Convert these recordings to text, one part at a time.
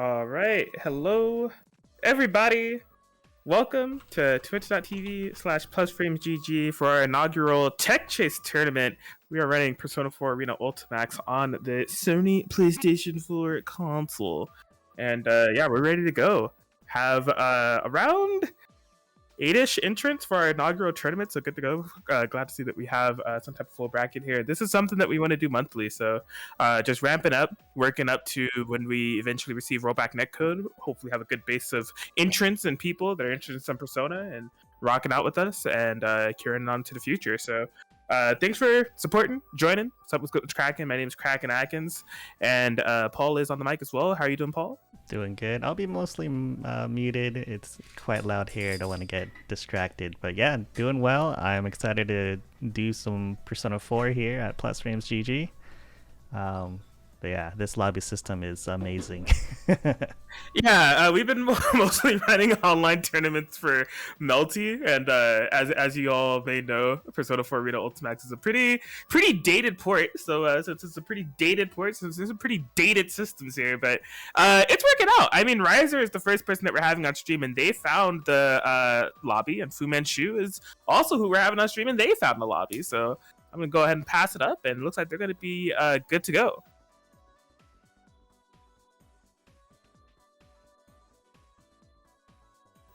All right, hello everybody. Welcome to twitch.tv/PlusFramesGG for our inaugural Tech Chase tournament. We are running Persona 4 Arena Ultimax on the Sony PlayStation 4 console. And yeah, we're ready to go. Have around 8-ish entrants for our inaugural tournament, so good to go. Glad to see that we have some type of full bracket here. This is something that we want to do monthly, so just ramping up, working up to when we eventually receive rollback netcode. Hopefully have a good base of entrants and people that are interested in some Persona and rocking out with us and carrying on to the future. So thanks for supporting, joining. What's cracking? My name is Kraken Atkins, and Paul is on the mic as well. How are you doing, Paul? Doing good. I'll be mostly muted. It's quite loud here. I don't want to get distracted. But yeah, doing well. I'm excited to do some Persona 4 here at PlusFramesGG. But yeah, this lobby system is amazing. Yeah, we've been mostly running online tournaments for Melty, and as you all may know, Persona 4 Arena Ultimax is a pretty dated port. So since it's a pretty dated port, so there's some pretty dated systems here, but it's working out. I mean, Riser is the first person that we're having on stream, and they found the lobby, and FooManShu is also who we're having on stream, and they found the lobby. So I'm gonna go ahead and pass it up, and it looks like they're gonna be good to go.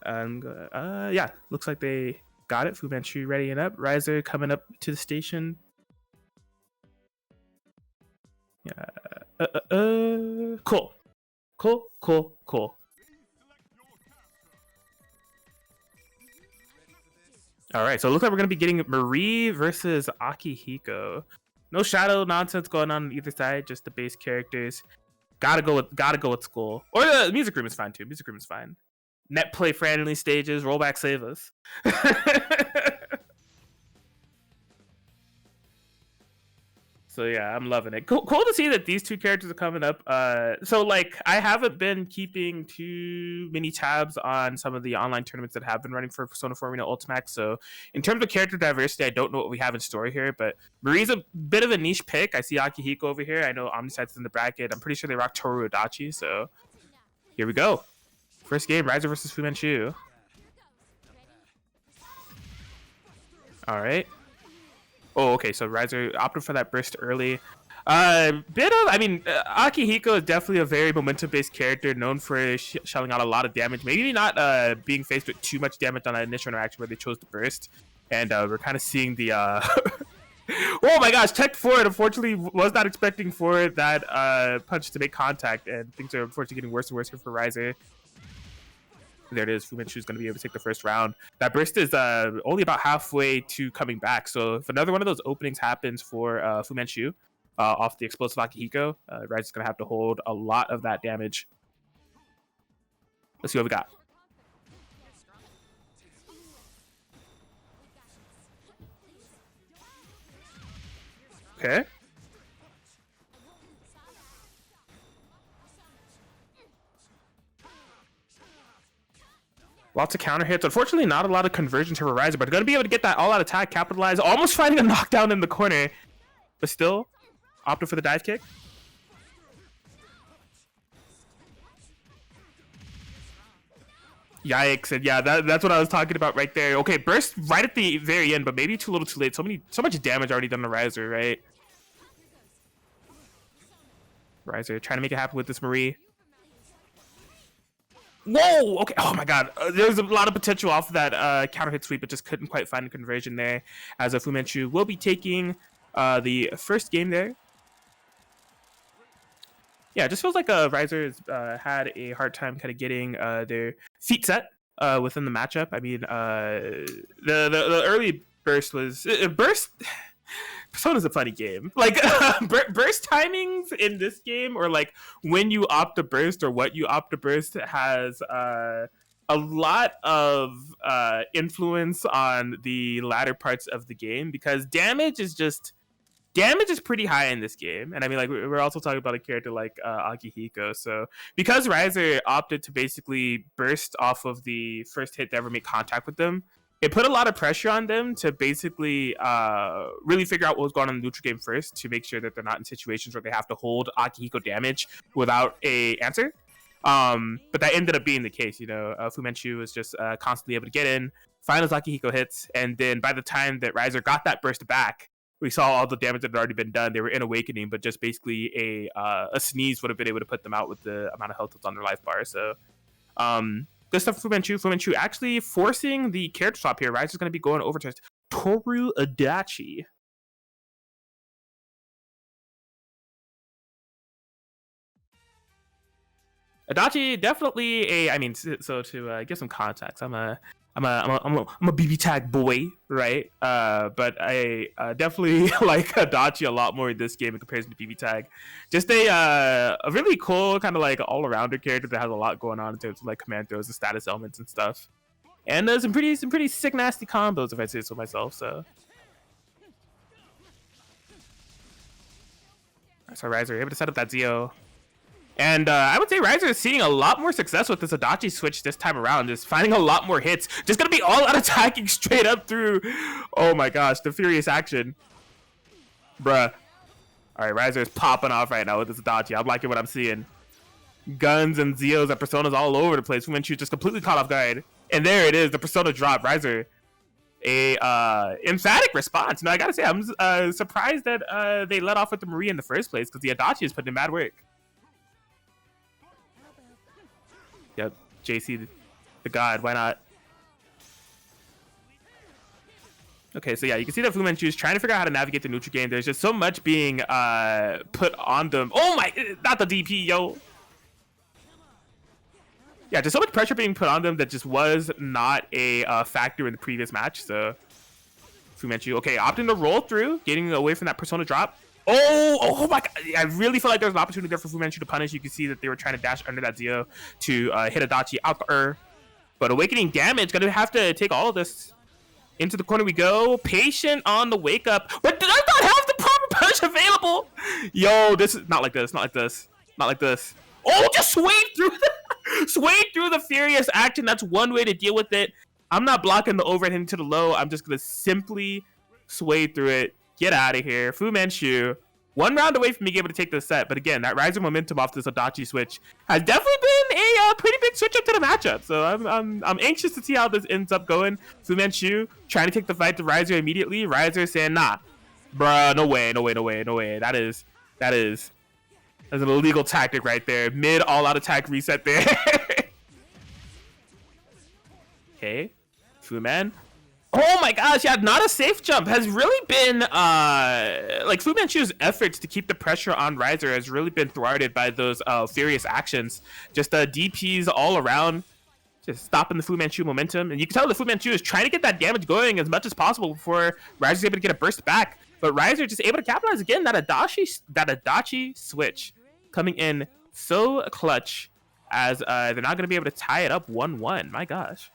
Yeah, looks like they got it. FooManShu ready and up. Riser coming up to the station. Yeah. Cool. All right, so it looks like we're gonna be getting Marie versus Akihiko. No shadow nonsense going on either side. Just the base characters. Gotta go with school. Or the music room is fine too. Music room is fine. Net play friendly stages, rollback save us. So yeah, I'm loving it. Cool to see that these two characters are coming up. So like, I haven't been keeping too many tabs on some of the online tournaments that have been running for Persona 4 Arena Ultimax. So in terms of character diversity, I don't know what we have in store here, but Marie's a bit of a niche pick. I see Akihiko over here. I know OmniSScythe's in the bracket. I'm pretty sure they rock Toru Adachi. So here we go. First game, Riser versus FooManShu. All right. Oh, okay. So Riser opted for that burst early. Akihiko is definitely a very momentum-based character, known for shelling out a lot of damage. Maybe not being faced with too much damage on that initial interaction where they chose to burst. And we're kind of seeing the... Oh my gosh, tech forward. Unfortunately, was not expecting for that punch to make contact. And things are unfortunately getting worse and worse here for Riser. There it is. FooManShu is going to be able to take the first round. That burst is only about halfway to coming back. So if another one of those openings happens for FooManShu off the explosive Akihiko, Riser's going to have to hold a lot of that damage. Let's see what we got. Okay. Lots of counter hits. Unfortunately, not a lot of conversions for Riser, but going to be able to get that all-out attack, capitalize, almost finding a knockdown in the corner, but still opted for the dive kick. Yikes! And yeah, that's what I was talking about right there. Okay, burst right at the very end, but maybe too little, too late. So much damage already done to Riser, right? Riser trying to make it happen with this Marie. Whoa! Okay. Oh my God. There's a lot of potential off of that counter hit sweep, but just couldn't quite find a conversion there. As a FooManShu will be taking the first game there. Yeah, it just feels like Riser has had a hard time kind of getting their feet set within the matchup. I mean, the early burst was burst. Persona's a funny game. Like burst timings in this game, or like when you opt to burst or what you opt to burst, has a lot of influence on the latter parts of the game, because damage is pretty high in this game. And I mean, like, we're also talking about a character like Akihiko. So because Riser opted to basically burst off of the first hit to ever make contact with them, it put a lot of pressure on them to basically really figure out what was going on in the neutral game first, to make sure that they're not in situations where they have to hold Akihiko damage without a answer. But that ended up being the case. FooManShu was just constantly able to get in, find those Akihiko hits, and then by the time that Riser got that burst back, we saw all the damage that had already been done. They were in Awakening, but just basically a sneeze would have been able to put them out with the amount of health that's on their life bar. So good stuff for FooManShu. FooManShu actually forcing the character swap here. Riser's going to be going over to Toru Adachi. Adachi definitely so to give some context, I'm a BB tag boy, right? But I definitely like Adachi a lot more in this game in comparison to BB tag. Just a really cool kind of like all-arounder character that has a lot going on in terms of like command throws and status elements and stuff, and some pretty sick nasty combos if I say so myself. So Riser able to set up that Zio. And I would say Riser is seeing a lot more success with this Adachi switch this time around. Just finding a lot more hits. Just going to be all out attacking straight up through. Oh my gosh, the furious action. Bruh. All right, Riser is popping off right now with this Adachi. I'm liking what I'm seeing. Guns and Zeos and Personas all over the place. FooManShu just completely caught off guard. And there it is, the Persona drop. Riser, a emphatic response. I got to say, I'm surprised that they let off with the Marie in the first place because the Adachi is putting in mad work. Yep, JC, the god, why not? Okay, so yeah, you can see that FooManShu is trying to figure out how to navigate the neutral game. There's just so much being put on them. Oh my, not the DP, yo. Yeah, just so much pressure being put on them that just was not a factor in the previous match. So FooManShu, okay, opting to roll through, getting away from that Persona drop. Oh my god, I really feel like there's an opportunity there for FooManShu to punish. You can see that they were trying to dash under that Zio to hit Adachi out the but Awakening damage, gonna have to take all of this. Into the corner we go, patient on the wake up, but did I not have the proper punch available? Yo, this is not like this, not like this, not like this. Oh, just swayed through the furious action. That's one way to deal with it. I'm not blocking the overhead into the low. I'm just gonna simply sway through it. Get out of here. FooManShu, one round away from being able to take this set. But again, that Riser momentum off this Adachi switch has definitely been a pretty big switch up to the matchup. So I'm anxious to see how this ends up going. FooManShu trying to take the fight to Riser immediately. Riser saying, nah, bruh, no way. That is an illegal tactic right there. Mid all-out attack reset there. Okay, FooMan. Oh my gosh, yeah, not a safe jump has really been like FooManShu's efforts to keep the pressure on Riser has really been thwarted by those furious actions. Just DPs all around, just stopping the FooManShu momentum. And you can tell that FooManShu is trying to get that damage going as much as possible before Riser's able to get a burst back. But Riser just able to capitalize again. That Adachi switch coming in so clutch as they're not going to be able to tie it up 1-1. My gosh.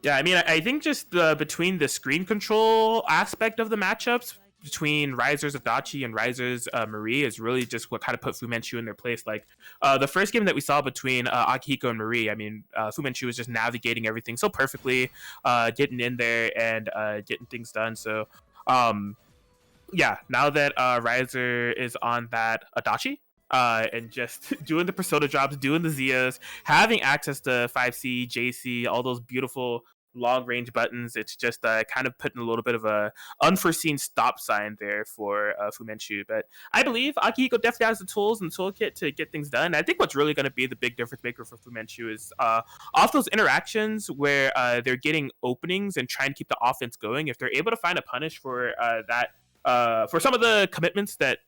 Yeah, I mean, I think just between the screen control aspect of the matchups between Riser's Adachi and Riser's Marie is really just what kind of put FooManShu in their place. Like the first game that we saw between Akihiko and Marie, I mean, FooManShu was just navigating everything so perfectly, getting in there and getting things done. So, yeah, now that Riser is on that Adachi, and just doing the Persona drops, doing the Zias, having access to 5C, JC, all those beautiful long-range buttons, it's just kind of putting a little bit of a unforeseen stop sign there for FooManShu. But I believe Akihiko definitely has the tools and the toolkit to get things done. I think what's really going to be the big difference maker for FooManShu is off those interactions where they're getting openings and trying to keep the offense going. If they're able to find a punish for that, for some of the commitments that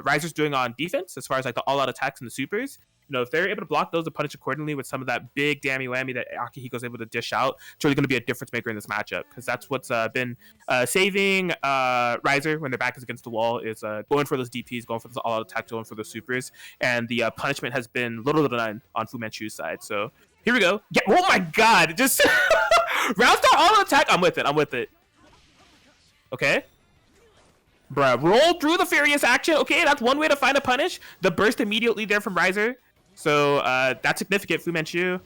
Riser's doing on defense, as far as like the all-out attacks and the supers, if they're able to block those and punish accordingly with some of that big dammy whammy that Akihiko's able to dish out, it's really going to be a difference maker in this matchup, because that's what's been saving Riser when their back is against the wall, is going for those DPs, going for those all-out attacks, going for those supers, and the punishment has been little to none on FooManShu's side. So here we go. Yeah, oh my god, just round star all-out attack. I'm with it. Okay. Bruh, roll through the furious action. Okay, that's one way to find a punish. The burst immediately there from Riser. So that's significant. FooManShu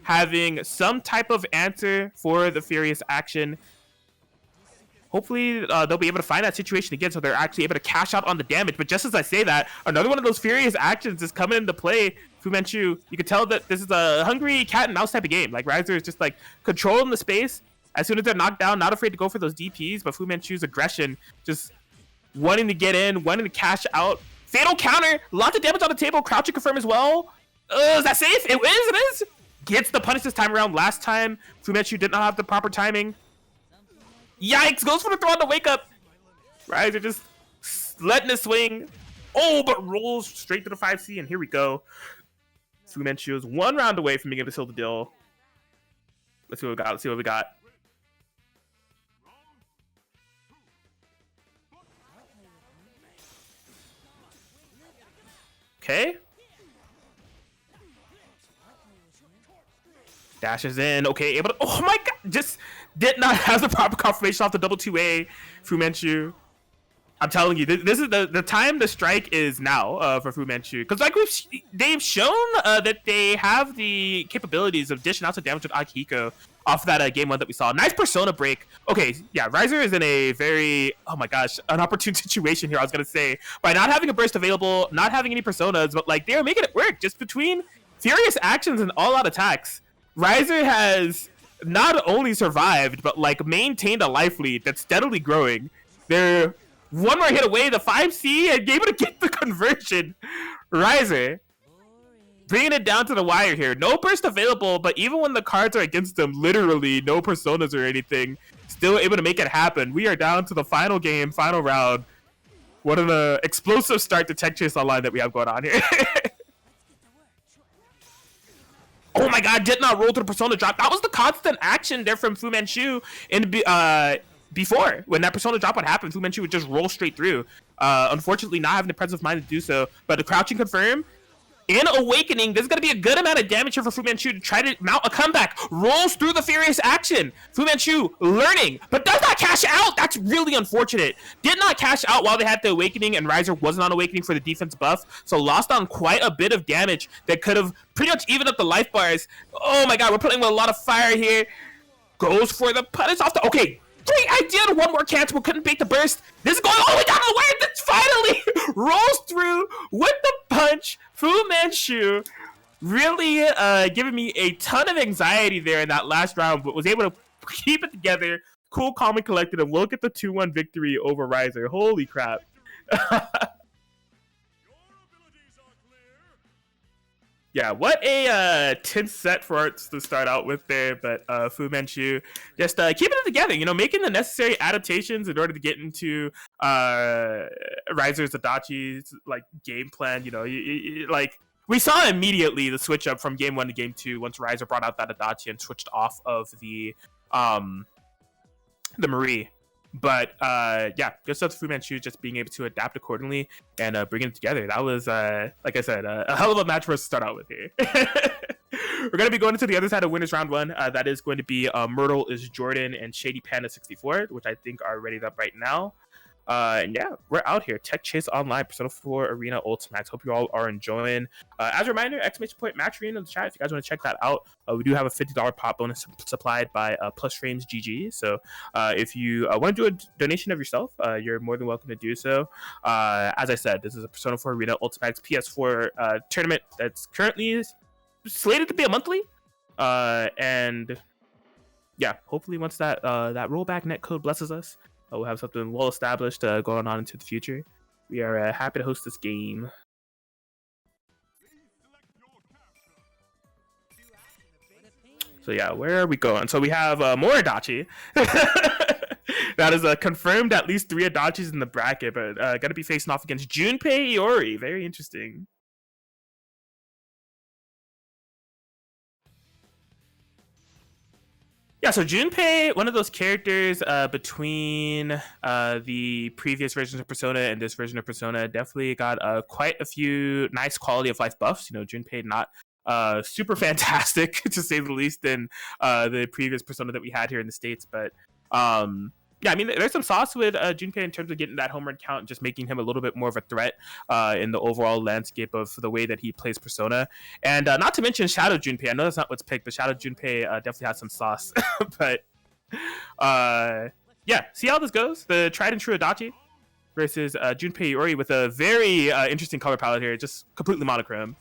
having some type of answer for the furious action. hopefully they'll be able to find that situation again, so they're actually able to cash out on the damage. But just as I say that, another one of those furious actions is coming into play. FooManShu, you can tell that this is a hungry cat and mouse type of game. Like Riser is just like controlling the space. As soon as they're knocked down, not afraid to go for those DPs, but FooManShu's aggression, just wanting to get in, wanting to cash out. Fatal counter, lots of damage on the table, crouching confirm as well. Is that safe? It is. Gets the punish this time around. Last time, FooManShu did not have the proper timing. Yikes, goes for the throw on the wake up. Riser just letting it swing. Oh, but rolls straight to the 5C, and here we go. FooManShu is 1 round away from being able to seal the deal. Let's see what we got. Okay. Dashes in. Okay, able to. Oh my god! Just did not have the proper confirmation off the double 2A. FooManShu. I'm telling you, this is the time to strike is now for FooManShu. Because like they've shown that they have the capabilities of dishing out some damage with Akihiko off that game 1 that we saw. Nice persona break. Okay, yeah, Riser is in a very, oh my gosh, an opportune situation here, I was going to say. By not having a burst available, not having any personas, but like they're making it work just between furious actions and all-out attacks. Riser has not only survived, but like maintained a life lead that's steadily growing. They're 1 more hit away, the 5C, and able to get the conversion. Riser bringing it down to the wire here. No burst available, but even when the cards are against them, literally no personas or anything, still able to make it happen. We are down to the final game, final round. What an explosive start to Tech Chase Online that we have going on here. Oh my god, did not roll to the persona drop. That was the constant action there from FooManShu in before. When that persona drop would happen, FooManShu would just roll straight through. Unfortunately, not having the presence of mind to do so. But the crouching confirm. In Awakening, there's going to be a good amount of damage here for FooManShu to try to mount a comeback. Rolls through the furious action. FooManShu learning, but does not cash out. That's really unfortunate. Did not cash out while they had the Awakening, and Riser wasn't on Awakening for the defense buff, so lost on quite a bit of damage that could have pretty much evened up the life bars. Oh my god, we're playing with a lot of fire here. Goes for the punish off the... Okay, great idea to 1 more cancel, but couldn't bait the burst. This is going all the way down to the wire. That's finally rolls through with the punch. FooManShu really giving me a ton of anxiety there in that last round, but was able to keep it together, cool, calm, and collected, and look at the 2-1 victory over Riser. Holy crap. Yeah, what a tense set for us to start out with there, but FooManShu just keeping it together, you know, making the necessary adaptations in order to get into Riser's Adachi's like game plan. You know, like we saw immediately the switch up from game 1 to game 2 once Riser brought out that Adachi and switched off of the Marie. But yeah, good stuff to FooManShu just being able to adapt accordingly and bringing it together. That was, like I said, a hell of a match for us to start out with here. We're going to be going into the other side of winners round 1. That is going to be Myrtle is Jordan and ShadyPanda 64, which I think are ready up right now. And yeah, we're out here. Tech Chase Online, Persona 4 Arena Ultimax. Hope you all are enjoying. As a reminder, !match arena in the chat if you guys want to check that out. We do have a $50 pop bonus supplied by PlusFramesGG. So if you want to do a donation of yourself, you're more than welcome to do so. As I said, this is a Persona 4 Arena Ultimax PS4 tournament that's currently slated to be a monthly. And yeah, hopefully once that rollback netcode blesses us, we'll have something well established going on into the future. We are happy to host this game. So yeah, where are we going? So we have more Adachi. That is confirmed at least 3 Adachis in the bracket, but going to be facing off against Junpei Iori. Very interesting. Yeah, so Junpei, one of those characters between the previous versions of Persona and this version of Persona, definitely got quite a few nice quality of life buffs. You know, Junpei not super fantastic, to say the least, in the previous Persona that we had here in the States. But yeah, I mean, there's some sauce with Junpei in terms of getting that home run count and just making him a little bit more of a threat in the overall landscape of the way that he plays Persona. And not to mention Shadow Junpei. I know that's not what's picked, but Shadow Junpei definitely has some sauce. But yeah, see how this goes. The tried and true Adachi versus Junpei Iori with a very interesting color palette here, just completely monochrome.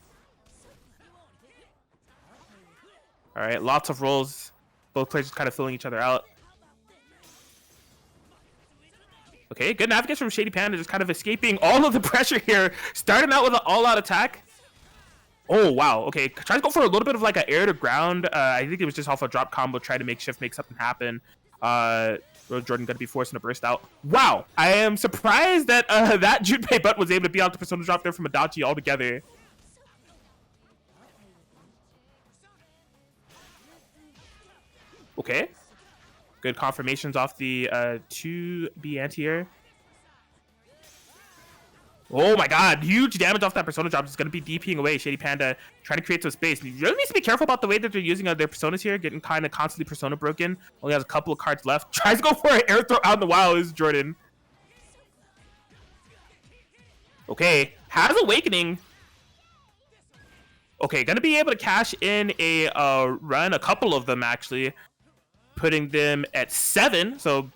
All right, lots of rolls. Both players just kind of filling each other out. Okay, good navigation from ShadyPanda, just kind of escaping all of the pressure here. Starting out with an all-out attack. Oh, wow. Okay, tries to go for a little bit of like an air to ground. I think it was just off a drop combo, try to make Shift make something happen. Jordan gonna be forcing to burst out. Wow, I am surprised that that Junpei butt was able to be out the persona drop there from Adachi altogether. Okay, good confirmations off the 2B anti-air. Oh my god, huge damage off that persona drop. Is going to be DPing away. ShadyPanda trying to create some space. You really need to be careful about the way that they're using their personas here, getting kind of constantly persona broken. Only has a couple of cards left. Tries to go for an air throw out in the wild is Jordan. Okay, has Awakening. Okay, going to be able to cash in a run, a couple of them actually, putting them at 7. So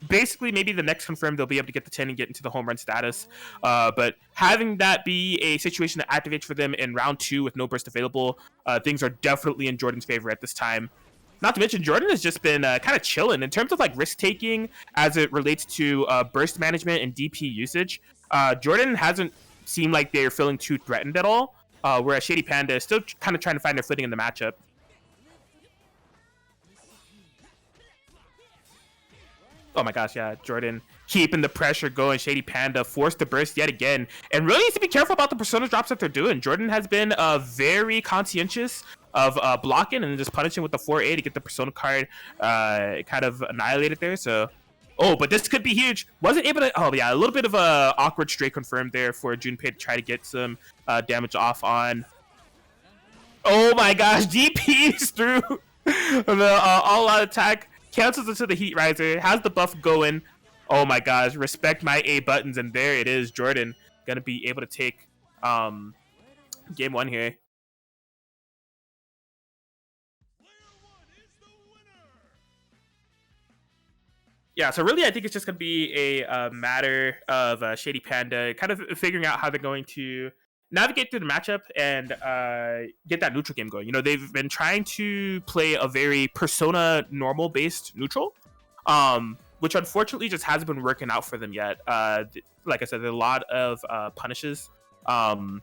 basically, maybe the next confirmed, they'll be able to get the 10 and get into the home run status. But having that be a situation that activates for them in round 2 with no burst available, things are definitely in Jordan's favor at this time. Not to mention, Jordan has just been kind of chilling in terms of like risk taking as it relates to burst management and DP usage. Jordan hasn't seemed like they're feeling too threatened at all, whereas ShadyPanda is still kind of trying to find their footing in the matchup. Oh my gosh, yeah, Jordan keeping the pressure going. ShadyPanda forced to burst yet again. And really needs to be careful about the persona drops that they're doing. Jordan has been very conscientious of blocking and just punishing with the 4A to get the persona card kind of annihilated there. So, oh, but this could be huge. Wasn't able to, oh yeah, a little bit of a awkward straight confirmed there for Junpei to try to get some damage off on. Oh my gosh, DPs through the all-out attack. Cancels into the Heat Riser, has the buff going. Oh my gosh, respect my A buttons, and there it is. Jordan gonna be able to take game 1 here. Yeah, so really I think it's just gonna be a matter of ShadyPanda kind of figuring out how they're going to navigate through the matchup and get that neutral game going. You know, they've been trying to play a very persona normal based neutral, which unfortunately just hasn't been working out for them yet. Like I said, there are a lot of punishes on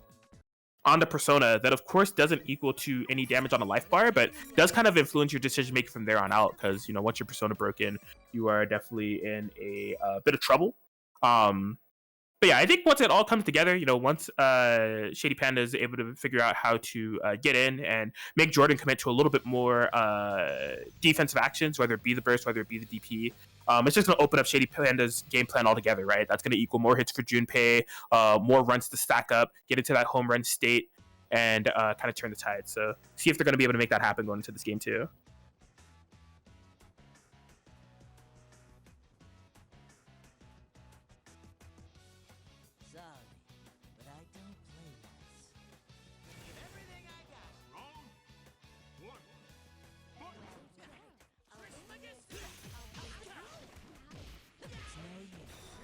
the persona that of course doesn't equal to any damage on a life bar, but does kind of influence your decision making from there on out, because you know, once your persona broken, you are definitely in a bit of trouble. But yeah, I think once it all comes together, you know, once ShadyPanda is able to figure out how to get in and make Jordan commit to a little bit more defensive actions, whether it be the burst, whether it be the DP, it's just going to open up ShadyPanda's game plan altogether, right? That's going to equal more hits for Junpei, more runs to stack up, get into that home run state, and kind of turn the tide. So see if they're going to be able to make that happen going into this game too.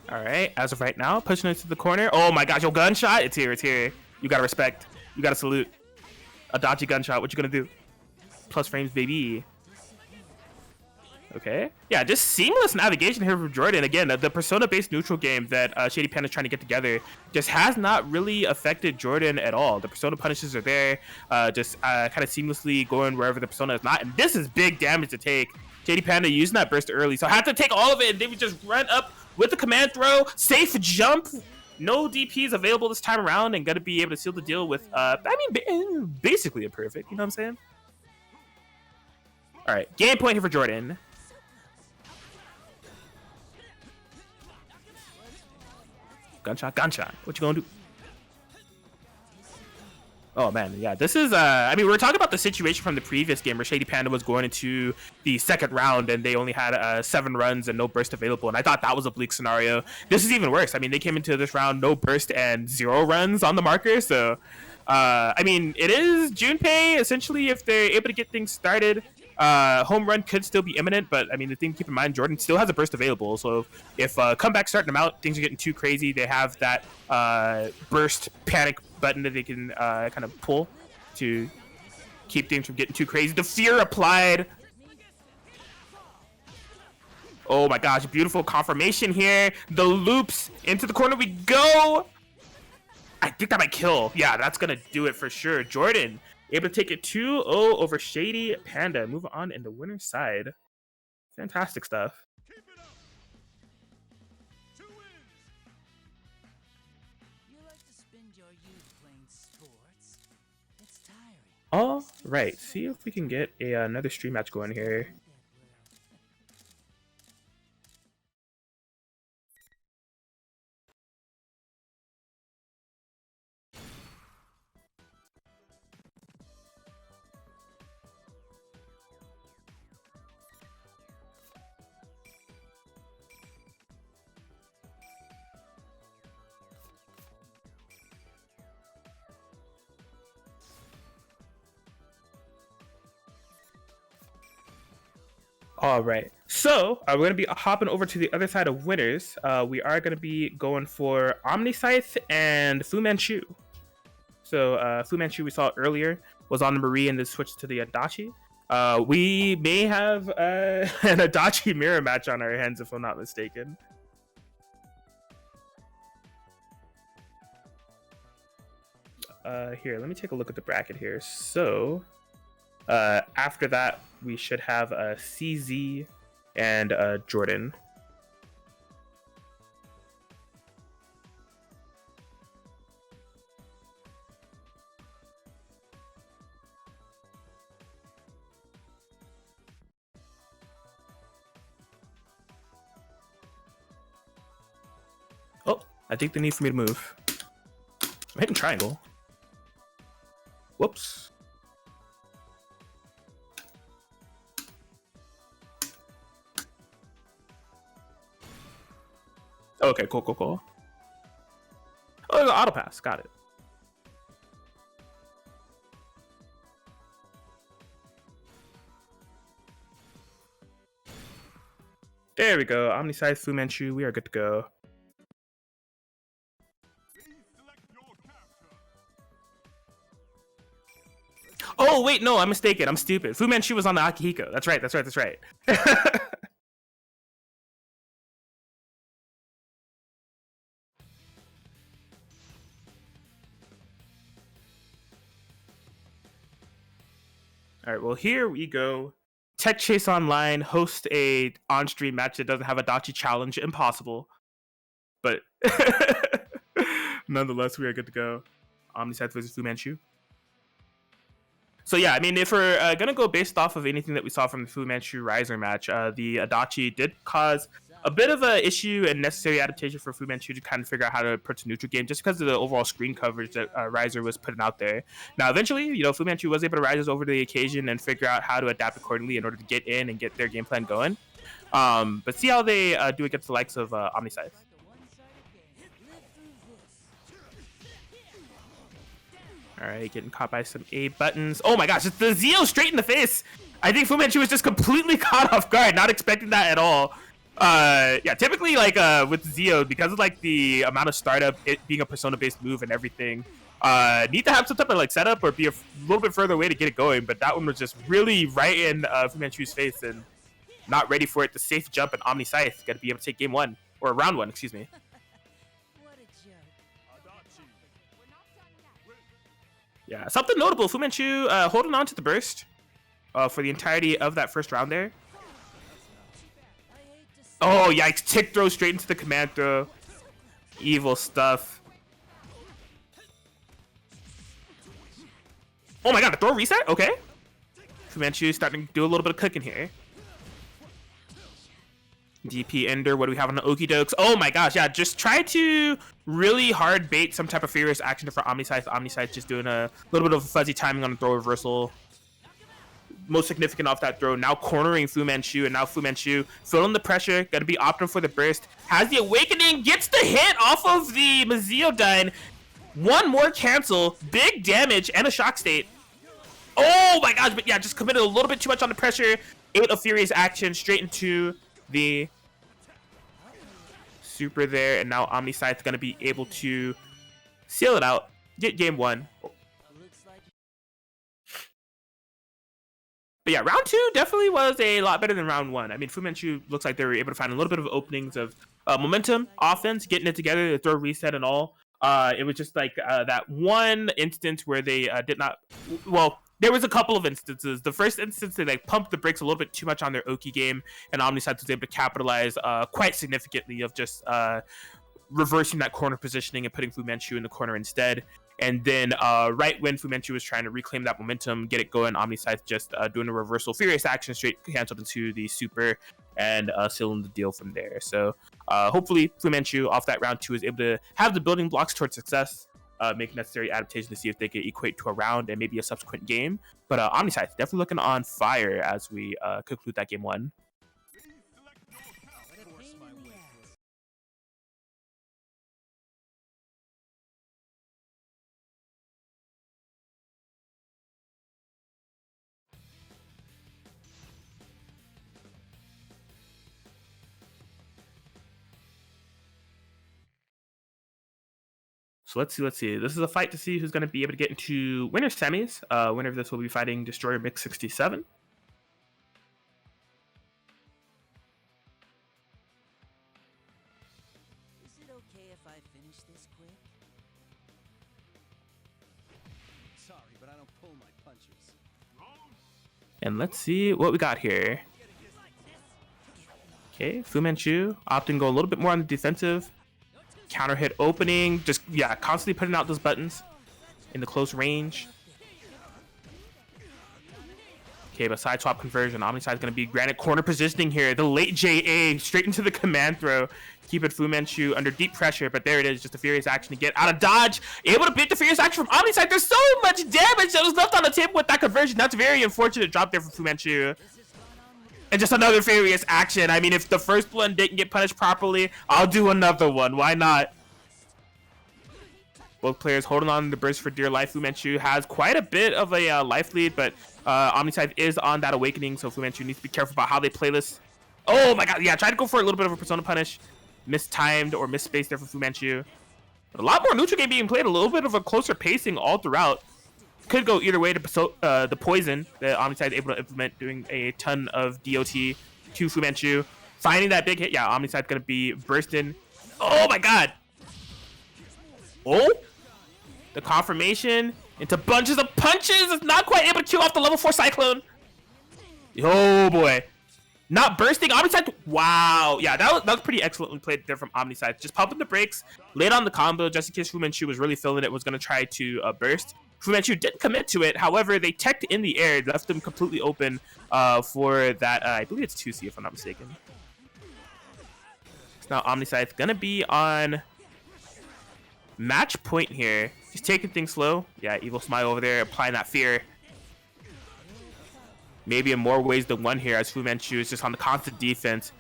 All right, as of right now, pushing into the corner. Oh my gosh, yo, gunshot. It's here, it's here. You gotta respect. You gotta salute. Adachi gunshot, what you gonna do? Plus frames, baby. Okay. Yeah, just seamless navigation here from Jordan. Again, the persona-based neutral game that ShadyPanda is trying to get together just has not really affected Jordan at all. The persona punishes are there, just kind of seamlessly going wherever the persona is not. And this is big damage to take. ShadyPanda using that burst early, so had to take all of it, and they would just run up with the command throw, safe jump. No DPs available this time around, and gonna be able to seal the deal with, I mean, basically a perfect, you know what I'm saying? All right, game point here for Jordan. Gunshot, gunshot. What you gonna do? Oh man, yeah, this is I mean, we were talking about the situation from the previous game where ShadyPanda was going into the second round and they only had 7 runs and no burst available, and I thought that was a bleak scenario. This is even worse. I mean, they came into this round no burst and 0 runs on the marker, so I mean, it is Junpei essentially if they're able to get things started. Home run could still be imminent, but I mean, the thing to keep in mind, Jordan still has a burst available. So if comeback's starting them out, things are getting too crazy, they have that burst panic button that they can kind of pull to keep things from getting too crazy. The fear applied. Oh my gosh, beautiful confirmation here. The loops into the corner we go. I think that might kill. Yeah, that's gonna do it for sure. Jordan able to take it 2-0 over ShadyPanda. Move on in the winner's side. Fantastic stuff. All right, see if we can get another stream match going here. All right, so we're going to be hopping over to the other side of winners. We are going to be going for OmniSScythe and FooManShu. So FooManShu we saw earlier was on the Marie and then switched to the Adachi. We may have an Adachi mirror match on our hands if I'm not mistaken. Here, let me take a look at the bracket here. So after that, we should have CZ and Jordan. Oh, I think they need for me to move. I'm hitting triangle. Whoops. Okay, cool. Oh, auto pass. Got it. There we go. OmniSScythe, FooManShu. We are good to go. Oh, wait, no, I'm mistaken. I'm stupid. FooManShu was on the Akihiko. That's right. All right, well, here we go. Tech Chase Online host a on-stream match that doesn't have a Adachi challenge. Impossible. But nonetheless, we are good to go. OmniSScythe versus FooManShu. So yeah, I mean, if we're going to go based off of anything that we saw from the FooManShu Riser match, the Adachi did cause a bit of an issue and necessary adaptation for FooManShu to kind of figure out how to approach the neutral game just because of the overall screen coverage that Riser was putting out there. Now, eventually, you know, FooManShu was able to rise over the occasion and figure out how to adapt accordingly in order to get in and get their game plan going. But see how they do against the likes of OmniSScythe. All right, getting caught by some A buttons. Oh my gosh, it's the Zio straight in the face. I think FooManShu was just completely caught off guard, not expecting that at all. Yeah, typically like with Zio, because of like the amount of startup, it being a persona-based move and everything, need to have some type of like setup or be a little bit further away to get it going. But that one was just really right in FooManShu's face and not ready for it. The safe jump and OmniSScythe got to be able to take game one or round one, excuse me. Yeah, something notable. FooManShu holding on to the burst for the entirety of that first round there. Oh, yikes. Tick throw straight into the command throw. Evil stuff. Oh my god, a throw reset? Okay. FooManShu starting to do a little bit of cooking here. DP Ender, what do we have on the Okie Dokes? Oh my gosh, yeah, just try to really hard bait some type of furious action for OmniSScythe. OmniSScythe just doing a little bit of fuzzy timing on the throw reversal. Most significant off that throw, now cornering FooManShu, and now FooManShu feeling the pressure, gotta be opting for the burst. Has the awakening, gets the hit off of the Mazio Dine. One more cancel, big damage, and a shock state. Oh my gosh, but yeah, just committed a little bit too much on the pressure. Ate a furious action straight into the super there, and now OmniSScythe going to be able to seal it out, get game 1. But yeah, round 2 definitely was a lot better than round 1. I mean, FooManShu looks like they were able to find a little bit of openings of momentum, offense, getting it together, the throw reset and all. It was just like that one instance where they did not... Well, there was a couple of instances. The first instance, they like pumped the brakes a little bit too much on their Oki game, and OmniSScythe was able to capitalize quite significantly of just reversing that corner positioning and putting FooManShu in the corner instead. And then right when FooManShu was trying to reclaim that momentum, get it going, OmniSScythe just doing a reversal furious action straight canceled into the super and sealing the deal from there. So hopefully FooManShu off that round 2 is able to have the building blocks towards success, make necessary adaptations to see if they can equate to a round and maybe a subsequent game. But OmniSScythe definitely looking on fire as we conclude that game 1. So let's see. This is a fight to see who's going to be able to get into winner semis. Winner of this will be fighting Destroyer Mix 67. Is it okay if I finish this quick? Sorry, but I don't pull my punches. And let's see what we got here. Okay, FooManShu opting go a little bit more on the defensive. Counter hit opening, just constantly putting out those buttons in the close range. Okay, but side swap conversion. OmniSScythe is going to be granted corner positioning here. The late JA straight into the command throw. Keep it FooManShu under deep pressure, but there it is. Just a furious action to get out of dodge. Able to beat the furious action from OmniSScythe. There's so much damage that was left on the table with that conversion. That's a very unfortunate drop there for FooManShu. And just another furious action. I mean, if the first one didn't get punished properly, I'll do another one. Why not? Both players holding on to the burst for dear life. FooManShu has quite a bit of a life lead, but OmniSScythe is on that awakening, so FooManShu needs to be careful about how they play this. Oh my god, yeah, tried to go for a little bit of a persona punish. Mistimed or misspaced there for FooManShu. But a lot more neutral game being played, a little bit of a closer pacing all throughout. Could go either way to the poison that OmniSScythe is able to implement, doing a ton of DOT to FooManShu. Finding that big hit. Yeah, OmniSScythe going to be bursting. Oh my god. Oh. The confirmation into bunches of punches. Is not quite able to kill off the level 4 Cyclone. Oh boy. Not bursting. OmniSScythe. Wow. Yeah, that was pretty excellently played there from OmniSScythe. Just pumping the brakes. Laid on the combo just in case FooManShu was really feeling it, was going to try to burst. FooManShu didn't commit to it. However, they teched in the air, left them completely open for that. I believe it's 2C if I'm not mistaken. So now OmniSScythe gonna be on match point here. Just taking things slow. Yeah, Evil Smile over there applying that fear. Maybe in more ways than one here, as FooManShu is just on the constant defense.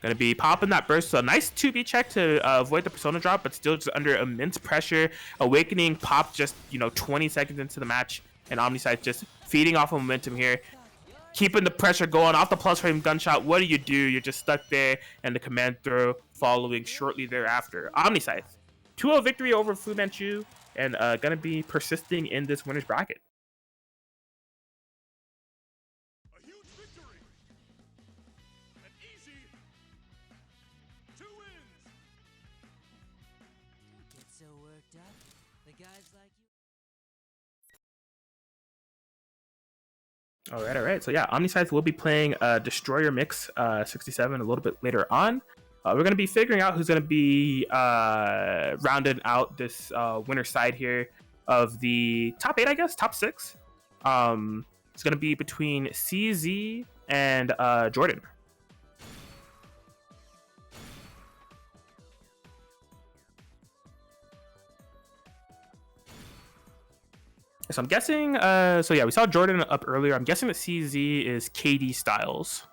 Gonna be popping that burst. So a nice 2B check to avoid the persona drop, but still just under immense pressure. Awakening popped just 20 seconds into the match, and OmniSScythe just feeding off of momentum here, keeping the pressure going off the plus frame gunshot. What do? You're just stuck there, and the command throw following shortly thereafter. OmniSScythe 2-0 victory over FooManShu, and gonna be persisting in this winner's bracket. All right. So yeah, OmniSScythe will be playing Destroyer Mix 67 a little bit later on. We're going to be figuring out who's going to be rounding out this winner side here of the top 8, I guess, top 6. It's going to be between CZ and Jordan. So I'm guessing, so yeah, we saw Jordan up earlier. I'm guessing that CZ is KD Styles.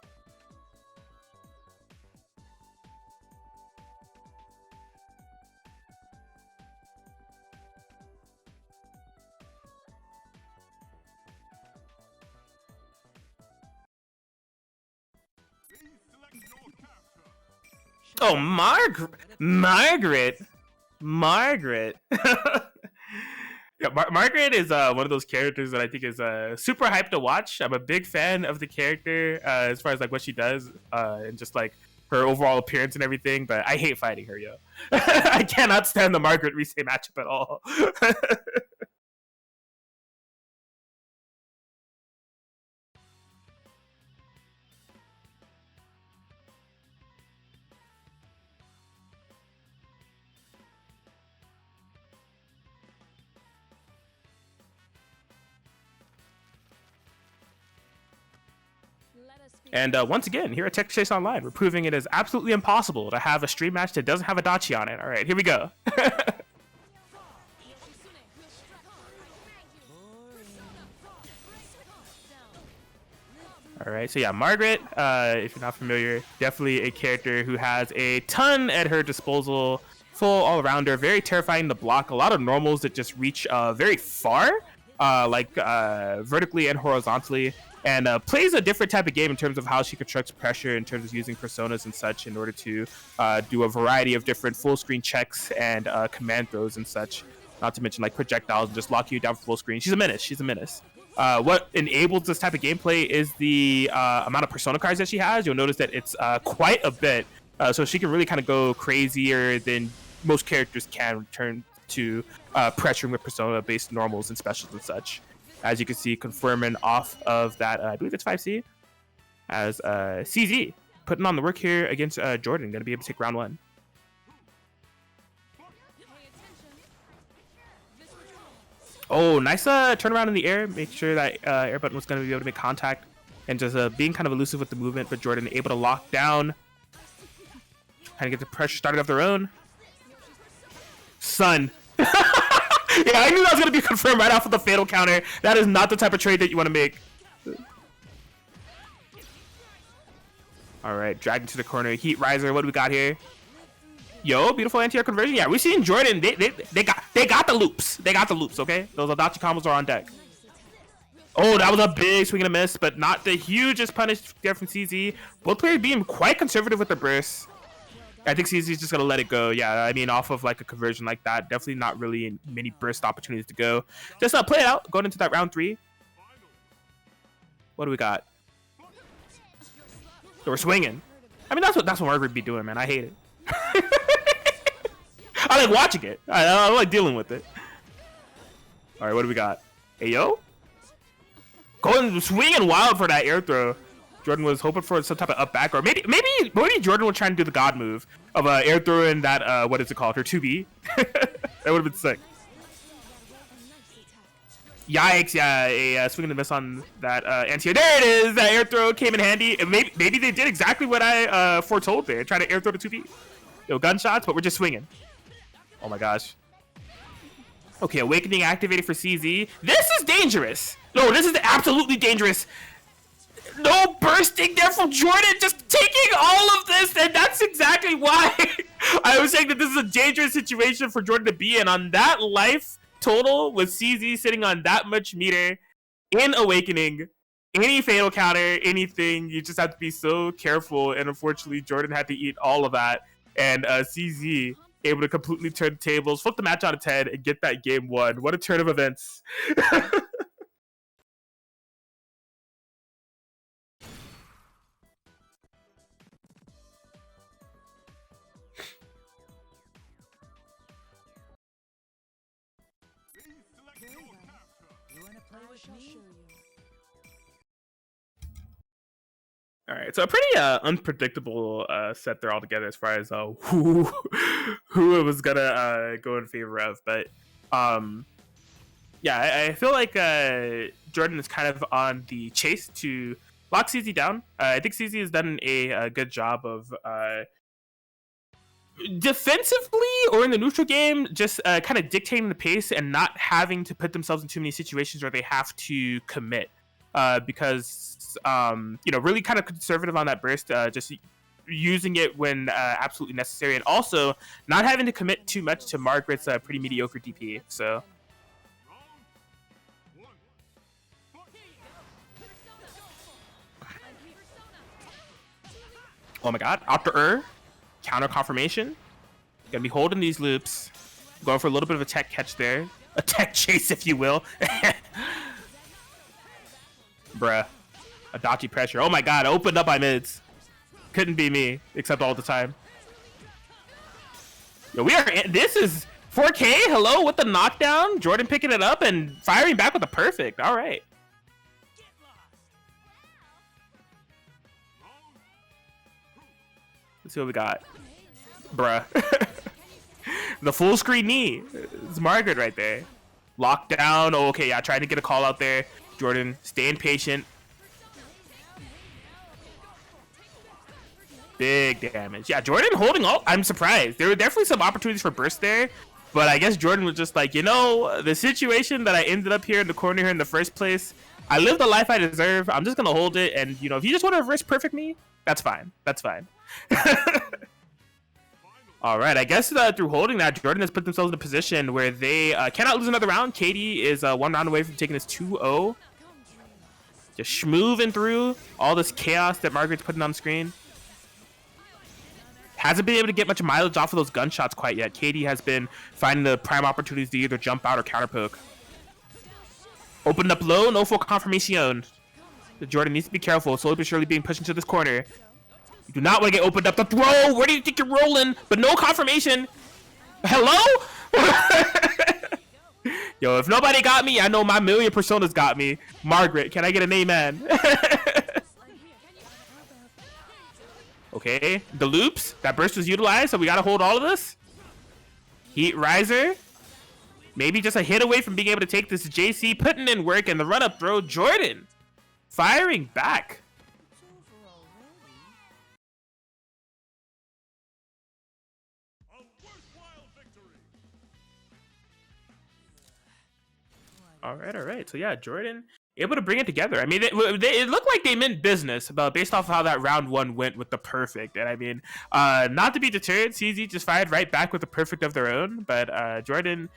Oh, Margaret. Yeah, Margaret is one of those characters that I think is super hyped to watch. I'm a big fan of the character as far as like what she does and just like her overall appearance and everything. But I hate fighting her, yo. I cannot stand the Margaret Rise matchup at all. And once again, here at Tech Chase Online, we're proving it is absolutely impossible to have a stream match that doesn't have Adachi on it. All right, here we go. All right, so yeah, Margaret, if you're not familiar, definitely a character who has a ton at her disposal, full all-rounder, very terrifying to block, a lot of normals that just reach very far, vertically and horizontally, and plays a different type of game in terms of how she constructs pressure, in terms of using personas and such in order to do a variety of different full-screen checks and command throws and such, not to mention like projectiles and just lock you down for full screen. She's a menace. She's a menace. What enables this type of gameplay is the amount of persona cards that she has. You'll notice that it's quite a bit, so she can really kind of go crazier than most characters can in terms to pressuring with persona-based normals and specials and such. As you can see, confirming off of that, I believe it's 5C, as CZ putting on the work here against Jordan, going to be able to take round one. Oh, nice turnaround in the air. Make sure that air button was going to be able to make contact, and just being kind of elusive with the movement, but Jordan able to lock down, kind of get the pressure started of their own. Son. Yeah, I knew that was going to be confirmed right off of the fatal counter. That is not the type of trade that you want to make. All right, dragged into the corner. Heat Riser, what do we got here? Yo, beautiful anti-air conversion. Yeah, we've seen Jordan. They got the loops. They got the loops, okay? Those Adachi combos are on deck. Oh, that was a big swing and a miss, but not the hugest punish there from CZ. Both players being quite conservative with the burst. I think CZ is just gonna let it go. Yeah, I mean, off of like a conversion like that, definitely not really many burst opportunities to go. Just play it out, going into that round 3. What do we got? So we're swinging. I mean, that's what Margaret be doing, man. I hate it. I like watching it. I like dealing with it. All right, what do we got? Hey, yo. Going swinging wild for that air throw. Jordan was hoping for some type of up back, or maybe Jordan was trying to do the god move of air throwing that what is it called, her 2B. That would have been sick. Yikes! Yeah, a swing and a miss on that anti-air. There it is. That air throw came in handy. And maybe they did exactly what I foretold there, trying to air throw the 2B. Yo, gunshots, but we're just swinging. Oh my gosh. Okay, awakening activated for CZ. This is dangerous. No, this is absolutely dangerous. No bursting there from Jordan, just taking all of this, and that's exactly why I was saying that this is a dangerous situation for Jordan to be in. On that life total, with CZ sitting on that much meter in awakening, any fatal counter, anything, you just have to be so careful, and unfortunately Jordan had to eat all of that, and CZ able to completely turn the tables, flip the match on its head, and get that game won. What a turn of events. All right, so a pretty unpredictable set there altogether as far as who it was gonna go in favor of, but yeah, I feel like Jordan is kind of on the chase to lock CZ down. I think CZ has done a good job of defensively or in the neutral game, just kind of dictating the pace and not having to put themselves in too many situations where they have to commit. Because really kind of conservative on that burst, just using it when absolutely necessary, and also not having to commit too much to Margaret's pretty mediocre DP. So oh my god, after Counter confirmation. Gonna be holding these loops. Going for a little bit of a tech catch there. A tech chase, if you will. Bruh. Adachi pressure. Oh my god, opened up by mids. Couldn't be me, except all the time. Yo, this is 4K. Hello with the knockdown. Jordan picking it up and firing back with a perfect. All right. Let's see what we got. Bruh. The full screen knee. It's Margaret right there. Locked down. Oh, okay, yeah, trying to get a call out there. Jordan staying patient. Big damage. Yeah, Jordan holding all. I'm surprised. There were definitely some opportunities for burst there, but I guess Jordan was just like, you know, the situation that I ended up here in the corner here in the first place, I live the life I deserve. I'm just gonna hold it, and you know, if you just want to reverse perfect me, that's fine. That's fine. All right, I guess through holding that, Jordan has put themselves in a position where they cannot lose another round. Katie is 1 round away from taking this 2-0. Just schmooving through all this chaos that Margaret's putting on screen. Hasn't been able to get much mileage off of those gunshots quite yet. Katie has been finding the prime opportunities to either jump out or counter poke. Opened up low, no full confirmation. Jordan needs to be careful. Slowly but surely being pushed into this corner. You do not want to get opened up to throw. Where do you think you're rolling? But no confirmation. Hello? Yo, if nobody got me, I know my million personas got me. Margaret, can I get an amen? Okay, the loops. That burst was utilized, so we got to hold all of this. Heat riser. Maybe just a hit away from being able to take this JC. Putting in work and the run-up throw. Jordan firing back. All right. So yeah, Jordan able to bring it together. I mean, it looked like they meant business, but based off of how that round one went with the perfect. And I mean, not to be deterred, CZ just fired right back with the perfect of their own. But Jordan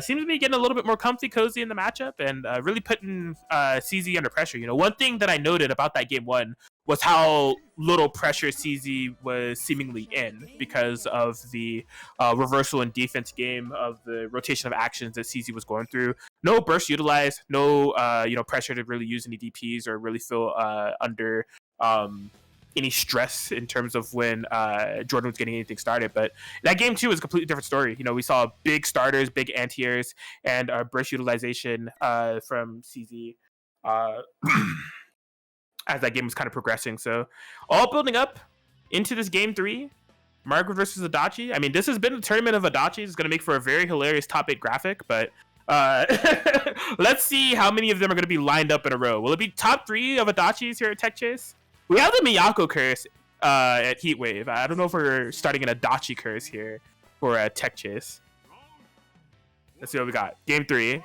seems to be getting a little bit more comfy, cozy in the matchup, and really putting CZ under pressure. You know, one thing that I noted about that game one was how little pressure CZ was seemingly in because of the reversal and defense game of the rotation of actions that CZ was going through. No burst utilized, no pressure to really use any DPs or really feel under any stress in terms of when Jordan was getting anything started. But that game too is a completely different story. You know, we saw big starters, big anti-airs, and burst utilization from CZ. As that game was kind of progressing. So all building up into this game 3, Margaret versus Adachi. I mean, this has been a tournament of Adachi. It's going to make for a very hilarious top 8 graphic, but let's see how many of them are going to be lined up in a row. Will it be top 3 of Adachis here at Tech Chase? We have the Miyako curse at Heatwave. I don't know if we're starting an Adachi curse here for Tech Chase. Let's see what we got. Game 3.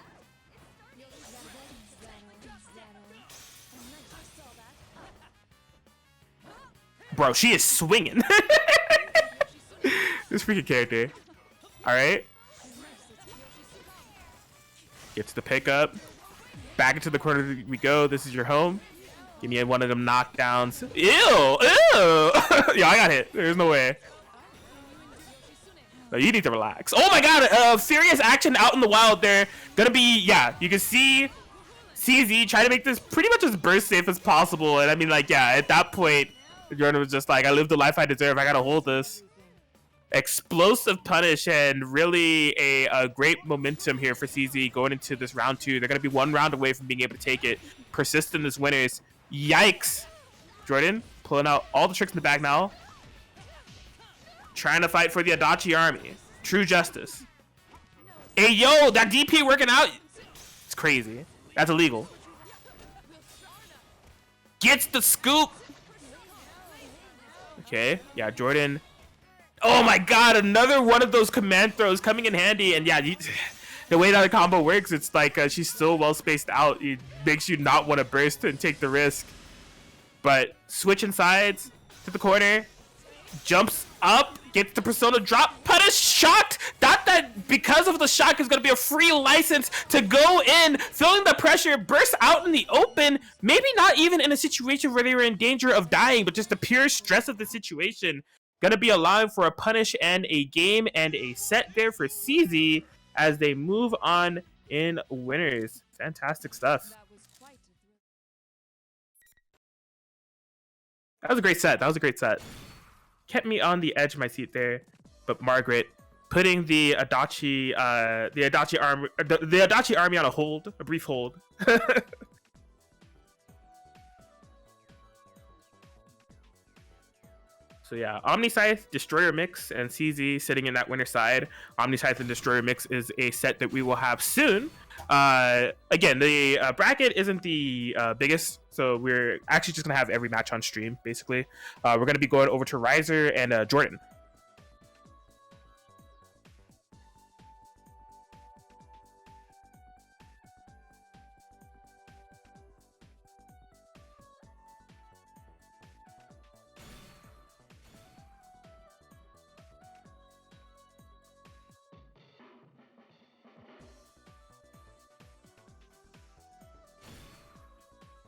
Bro, she is swinging. This freaking character. All right. Gets the pickup. Back into the corner we go. This is your home. Give me one of them knockdowns. Ew. Yo, I got hit. There's no way. No, you need to relax. Oh my god. Furious action out in the wild there. Gonna be, yeah, you can see CZ try to make this pretty much as burst safe as possible. And I mean, like, yeah, at that point, Jordan was just like, I live the life I deserve. I gotta hold this. Explosive punish and really a great momentum here for CZ going into this round 2. They're gonna be 1 round away from being able to take it. Persistent as winners. Yikes. Jordan pulling out all the tricks in the bag now. Trying to fight for the Adachi army. True justice. Hey, yo, that DP working out. It's crazy. That's illegal. Gets the scoop. Okay, yeah, Jordan. Oh my god, another one of those command throws coming in handy. And yeah, the way that the combo works, it's like she's still well spaced out. It makes you not want to burst and take the risk. But switching sides to the corner, jumps up, gets the persona drop, punish, shocked. That because of the shock is going to be a free license to go in, feeling the pressure, burst out in the open. Maybe not even in a situation where they were in danger of dying, but just the pure stress of the situation. Gonna be allowing for a punish and a game and a set there for CZ as they move on in winners. Fantastic stuff. That was a great set. That was a great set. Kept me on the edge of my seat there, but Margaret putting the Adachi army on a hold, a brief hold. So yeah, OmniSScythe, Destroyer Mix, and CZ sitting in that winner side. OmniSScythe and Destroyer Mix is a set that we will have soon. Again, the bracket isn't the biggest, so we're actually just gonna have every match on stream, basically. We're gonna be going over to Riser and Jordan.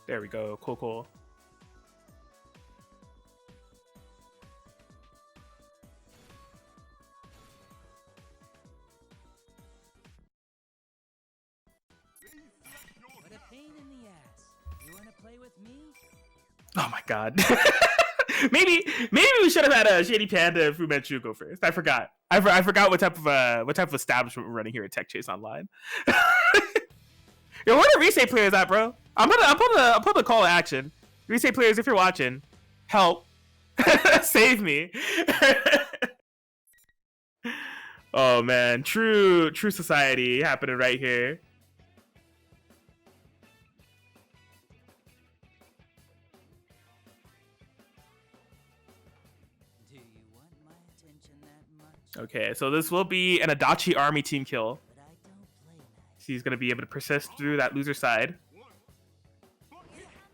There we go. Cool, cool. What a pain in the ass. You wanna play with me? Oh my god. maybe we should have had a ShadyPanda and FooManShu go first. I forgot. I forgot what type of establishment we're running here at Tech Chase Online. Yo, where the Resay players at, bro? I'm putting a call to action. Resay players, if you're watching, help. Save me. Oh man, true society happening right here. Do you want my attention that much? Okay, so this will be an Adachi army team kill. But I don't play nice. He's gonna be able to persist through that loser side.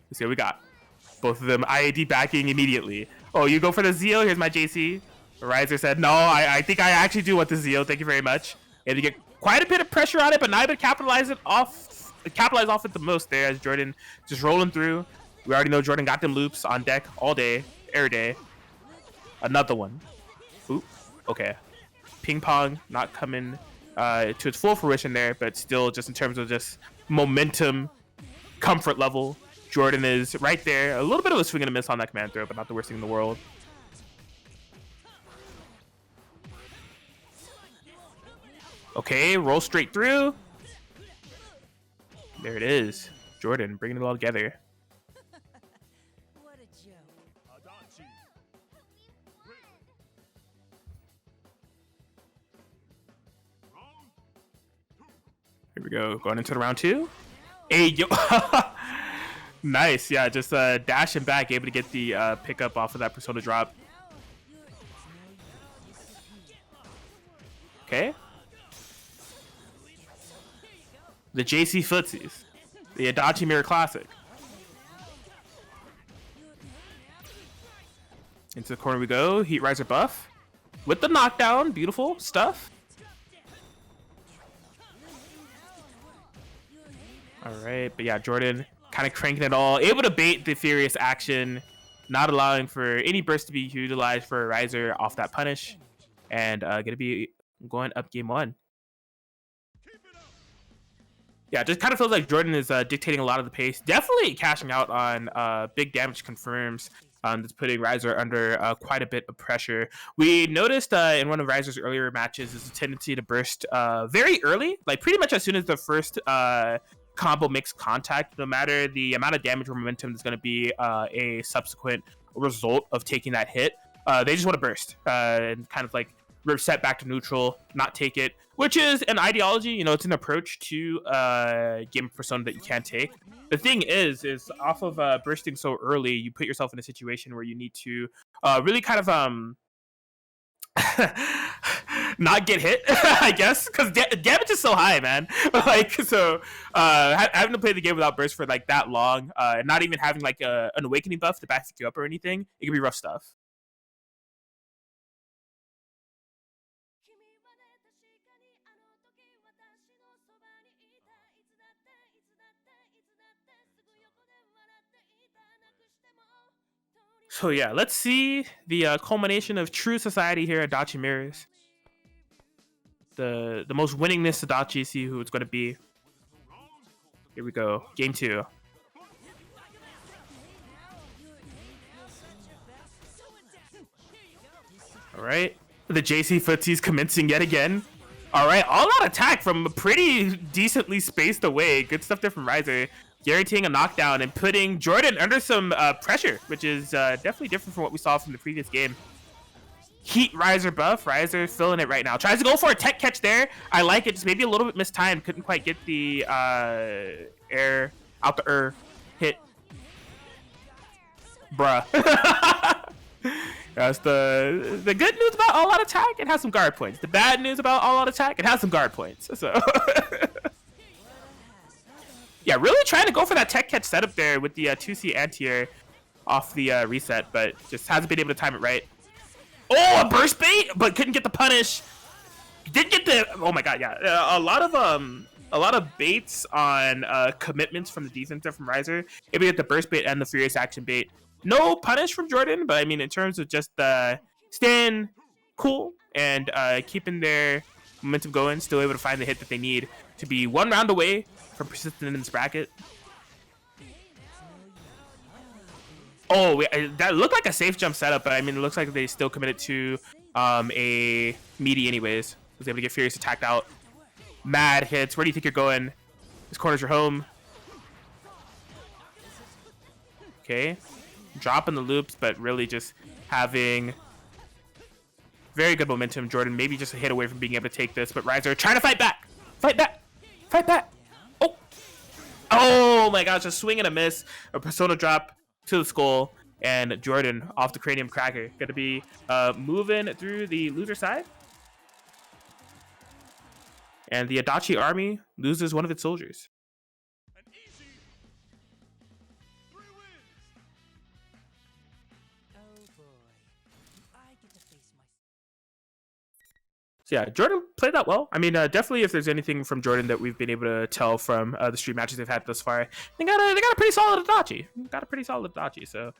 Let's see what we got. Both of them IAD backing immediately. Oh, you go for the Zeal? Here's my JC. Riser said, no, I think I actually do want the Zeal. Thank you very much. And you get quite a bit of pressure on it, but not able to capitalize off it the most there as Jordan just rolling through. We already know Jordan got them loops on deck all day, every day. Another one. Oop. Okay. Ping pong not coming to its full fruition there, but still just in terms of just momentum, comfort level, Jordan is right there. A little bit of a swing and a miss on that command throw, but not the worst thing in the world. Okay, roll straight through. There it is. Jordan bringing it all together. What a joke. Here we go. Going into the round two. Hey, yo. Nice. Yeah, just dashing back, able to get the pickup off of that persona drop. Okay. The JC Footsies. The Adachi Mirror Classic. Into the corner we go. Heat Riser buff. With the knockdown. Beautiful stuff. Alright, but yeah, Jordan kind of cranking it all. Able to bait the Furious action. Not allowing for any burst to be utilized for a Riser off that punish. And gonna be going up game one. Yeah, it just kind of feels like Jordan is dictating a lot of the pace. Definitely cashing out on big damage confirms. That's putting Riser under quite a bit of pressure. We noticed in one of Riser's earlier matches is a tendency to burst very early, like pretty much as soon as the first combo makes contact, no matter the amount of damage or momentum that's going to be a subsequent result of taking that hit. They just want to burst and kind of like reset back to neutral, not take it, which is an ideology. You know, it's an approach to game persona that you can't take. The thing is off of bursting so early, you put yourself in a situation where you need to really kind of not get hit, I guess, because damage is so high, man. Like, so having to play the game without burst for like that long, and not even having like an awakening buff to back you up or anything, it can be rough stuff. So yeah, let's see the culmination of true society here at Adachi Mirrors. The most winningest Adachi, see who it's going to be. Here we go, game 2. All right, the JC footsies commencing yet again. All right, all out attack from pretty decently spaced away. Good stuff there from Riser. Guaranteeing a knockdown and putting Jordan under some pressure, which is definitely different from what we saw from the previous game. Heat Riser buff. Riser filling it right now. Tries to go for a tech catch there. I like it. Just maybe a little bit mistimed. Couldn't quite get the air out the hit. Bruh. That's the good news about all out attack. It has some guard points. The bad news about all out attack. It has some guard points. So. Yeah, really trying to go for that tech catch setup there with the 2C anti-air off the reset, but just hasn't been able to time it right. Oh, a burst bait, but couldn't get the punish. Did get the, oh my god, yeah. A lot of baits on commitments from the defense there from Riser. Able to get the burst bait and the furious action bait. No punish from Jordan, but I mean, in terms of just staying cool and keeping their momentum going, still able to find the hit that they need to be 1 round away from persistent in this bracket. Oh, that looked like a safe jump setup, but I mean, it looks like they still committed to a meaty anyways. Was able to get Furious attacked out. Mad hits. Where do you think you're going? This corner's your home. Okay. Dropping the loops, but really just having very good momentum. Jordan maybe just a hit away from being able to take this, but Riser trying to fight back. Fight back. Fight back. Oh. Oh my gosh, a swing and a miss. A persona drop to the skull, and Jordan off the cranium cracker. Gonna be moving through the loser side. And the Adachi army loses one of its soldiers. So yeah, Jordan played that well. I mean, definitely if there's anything from Jordan that we've been able to tell from the stream matches they've had thus far, they got a pretty solid Adachi. So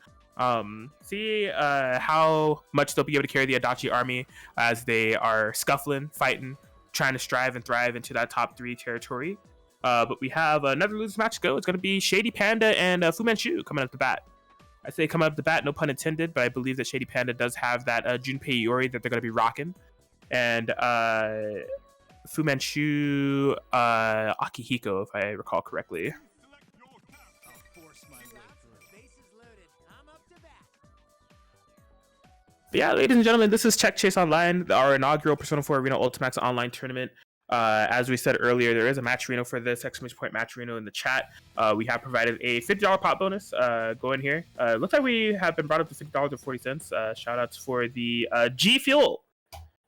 see how much they'll be able to carry the Adachi army as they are scuffling, fighting, trying to strive and thrive into that top 3 territory. But we have another losers match to go. It's going to be ShadyPanda and FooManShu coming up the bat. I say coming up the bat, no pun intended, but I believe that ShadyPanda does have that Junpei Iori that they're going to be rocking. And FooManShu Akihiko, if I recall correctly. But yeah, ladies and gentlemen, this is Check Chase Online, our inaugural Persona 4 Arena Ultimax online tournament. As we said earlier, there is a match Reno for this, exclamation point match Reno in the chat. We have provided a $50 pot bonus going here. Looks like we have been brought up to $50.40. Shout outs for the G Fuel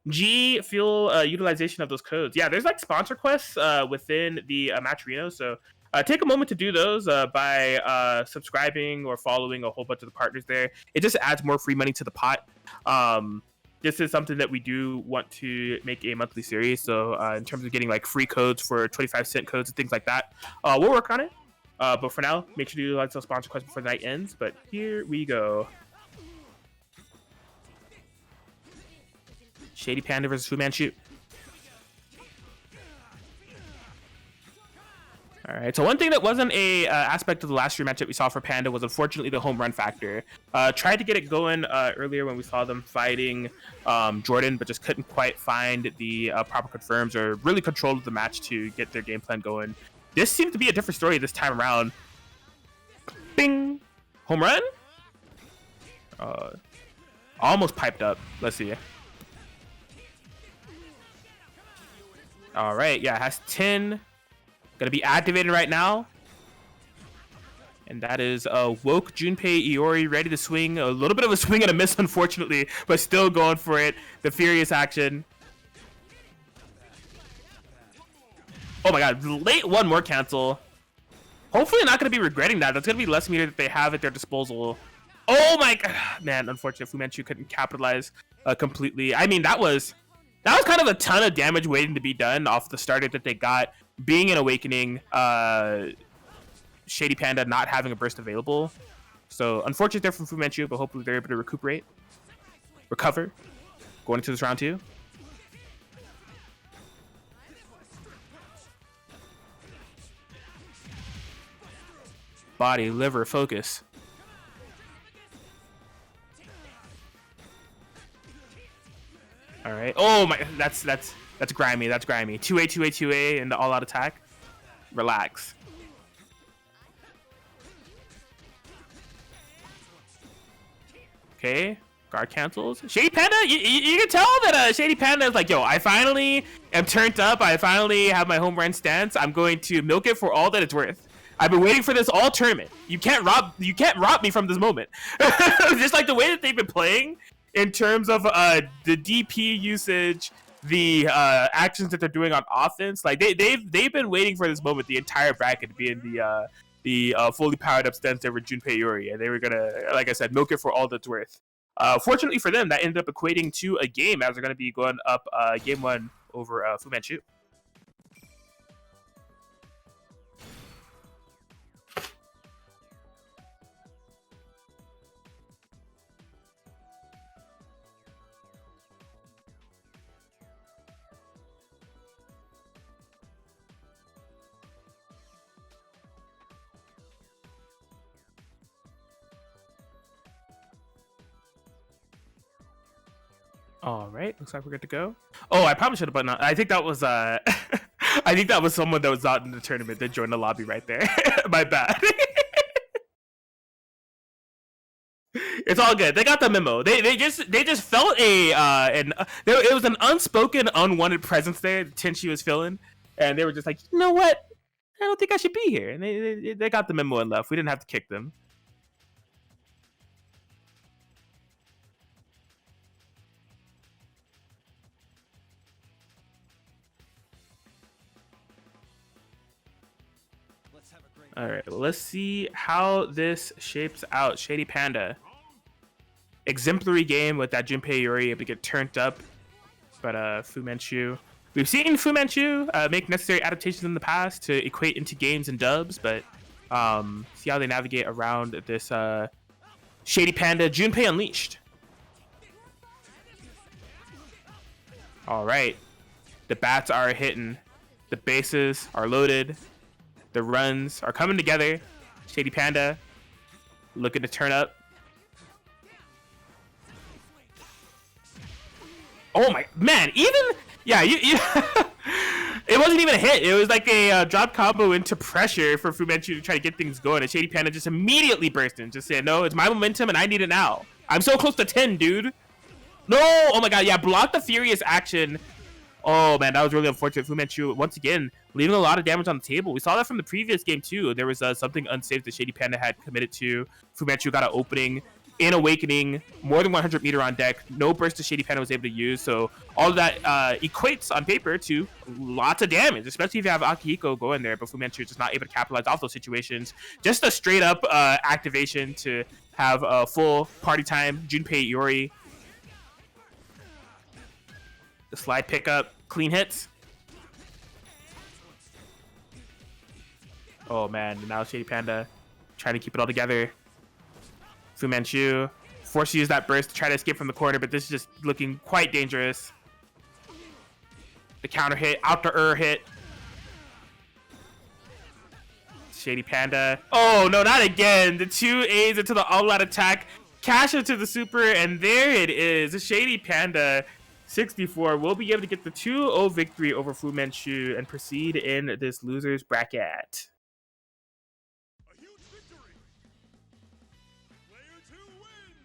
utilization of those codes. Yeah, there's like sponsor quests within the match Reno, so take a moment to do those by subscribing or following a whole bunch of the partners there. It just adds more free money to the pot. This is something that we do want to make a monthly series, so in terms of getting like free codes for 25-cent codes and things like that, we'll work on it. But for now, make sure to utilize those sponsor quests before the night ends. But here we go. ShadyPanda versus FooManShu. All right, so one thing that wasn't a aspect of the last stream matchup we saw for Panda was unfortunately the home run factor. Tried to get it going earlier when we saw them fighting Jordan, but just couldn't quite find the proper confirms or really control the match to get their game plan going. This seems to be a different story this time around. Bing! Home run? Almost piped up. Let's see. All right, yeah, it has 10. Gonna be activated right now. And that is woke Junpei Iori ready to swing. A little bit of a swing and a miss, unfortunately, but still going for it. The furious action. Oh my god, late one more cancel. Hopefully not gonna be regretting that. That's gonna be less meter that they have at their disposal. Oh my god, man, unfortunately FooManShu couldn't capitalize completely. I mean, that was kind of a ton of damage waiting to be done off the starter that they got. Being an Awakening, ShadyPanda not having a burst available. So unfortunate there from FooManShu, but hopefully they're able to recover, going into this round 2. Body, liver, focus. All right. Oh my, that's grimy. That's grimy. 2A, 2A, 2A, and the all-out attack. Relax. Okay. Guard cancels. ShadyPanda, you can tell that ShadyPanda is like, yo, I finally am turned up. I finally have my home run stance. I'm going to milk it for all that it's worth. I've been waiting for this all tournament. You can't rob me from this moment. Just like the way that they've been playing in terms of the DP usage, the actions that they're doing on offense. Like they've been waiting for this moment, the entire bracket, to be in the fully powered up stance over Junpei Yuri, and they were gonna, like I said, milk it for all that's worth. Fortunately for them, that ended up equating to a game, as they're gonna be going up game 1 over FooManShu. All right, looks like we're good to go. Oh, I probably should have button on. I think that was I think that was someone that was not in the tournament that joined the lobby right there. My bad. It's all good. They got the memo. They just felt it was an unspoken, unwanted presence there that Tenchi was feeling, and they were just like, you know what? I don't think I should be here. And they got the memo and left. We didn't have to kick them. All right, let's see how this shapes out. ShadyPanda, exemplary game with that Junpei Yuri able to get turned up, but FooManShu. We've seen FooManShu make necessary adaptations in the past to equate into games and dubs, but see how they navigate around this ShadyPanda Junpei Unleashed. All right, the bats are hitting, the bases are loaded. The runs are coming together. ShadyPanda looking to turn up. Oh my man! Yeah, you it wasn't even a hit. It was like a drop combo into pressure for FooManShu to try to get things going. And ShadyPanda just immediately burst in, just saying, "No, it's my momentum, and I need it now. I'm so close to 10, dude." No! Oh my god! Yeah, block the furious action. Oh man, that was really unfortunate. FooManShu once again leaving a lot of damage on the table. We saw that from the previous game too. There was something unsafe that ShadyPanda had committed to. FooManShu got an opening in Awakening, more than 100 meter on deck. No burst that ShadyPanda was able to use. So all of that equates on paper to lots of damage, especially if you have Akihiko going there. But FooManShu just not able to capitalize off those situations. Just a straight up activation to have a full party time. Junpei Yuri. The slide pickup, clean hits. Oh man, now ShadyPanda trying to keep it all together. FooManShu forced to use that burst to try to escape from the corner, but this is just looking quite dangerous. The counter hit, out to hit. ShadyPanda. Oh no, not again. The 2 A's into the all-out attack. Cash into the super, and there it is. ShadyPanda 64 will be able to get the 2-0 victory over FooManShu and proceed in this loser's bracket. A huge victory. Player 2 wins.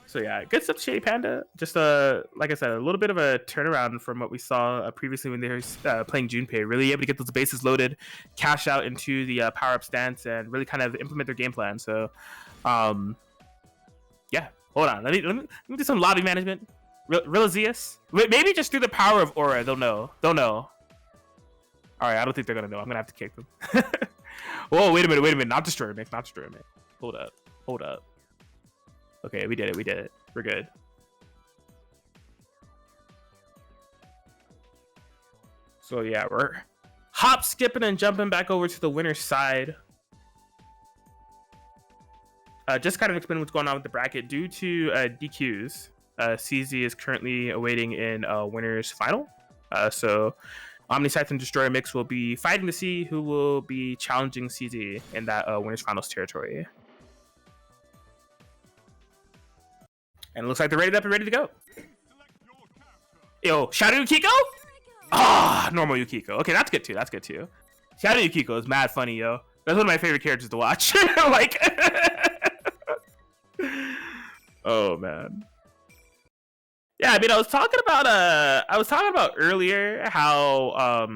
So yeah, good stuff, ShadyPanda. Just like I said, a little bit of a turnaround from what we saw previously when they were playing Junpei. Really able to get those bases loaded, cash out into the power-up stance, and really kind of implement their game plan. So, yeah. Hold on, let me do some lobby management. Realizeus? Maybe just through the power of aura, they'll know. All right, I don't think they're gonna know. I'm gonna have to kick them. Whoa, wait a minute. Not destroy me. Hold up. Okay, we did it. We're good. So yeah, we're hop, skipping, and jumping back over to the winner's side. just kind of explain what's going on with the bracket. Due to DQs, CZ is currently awaiting in winners final. So OmniSScythe and Destroyer Mix will be fighting to see who will be challenging CZ in that winners finals territory. And it looks like they're ready up and ready to go. Yo, Shadow Yukiko? Ah, normal Yukiko. Okay, that's good too. That's good too. Shadow Yukiko is mad funny, yo. That's one of my favorite characters to watch. Like, oh man. Yeah, I mean, I was talking about earlier how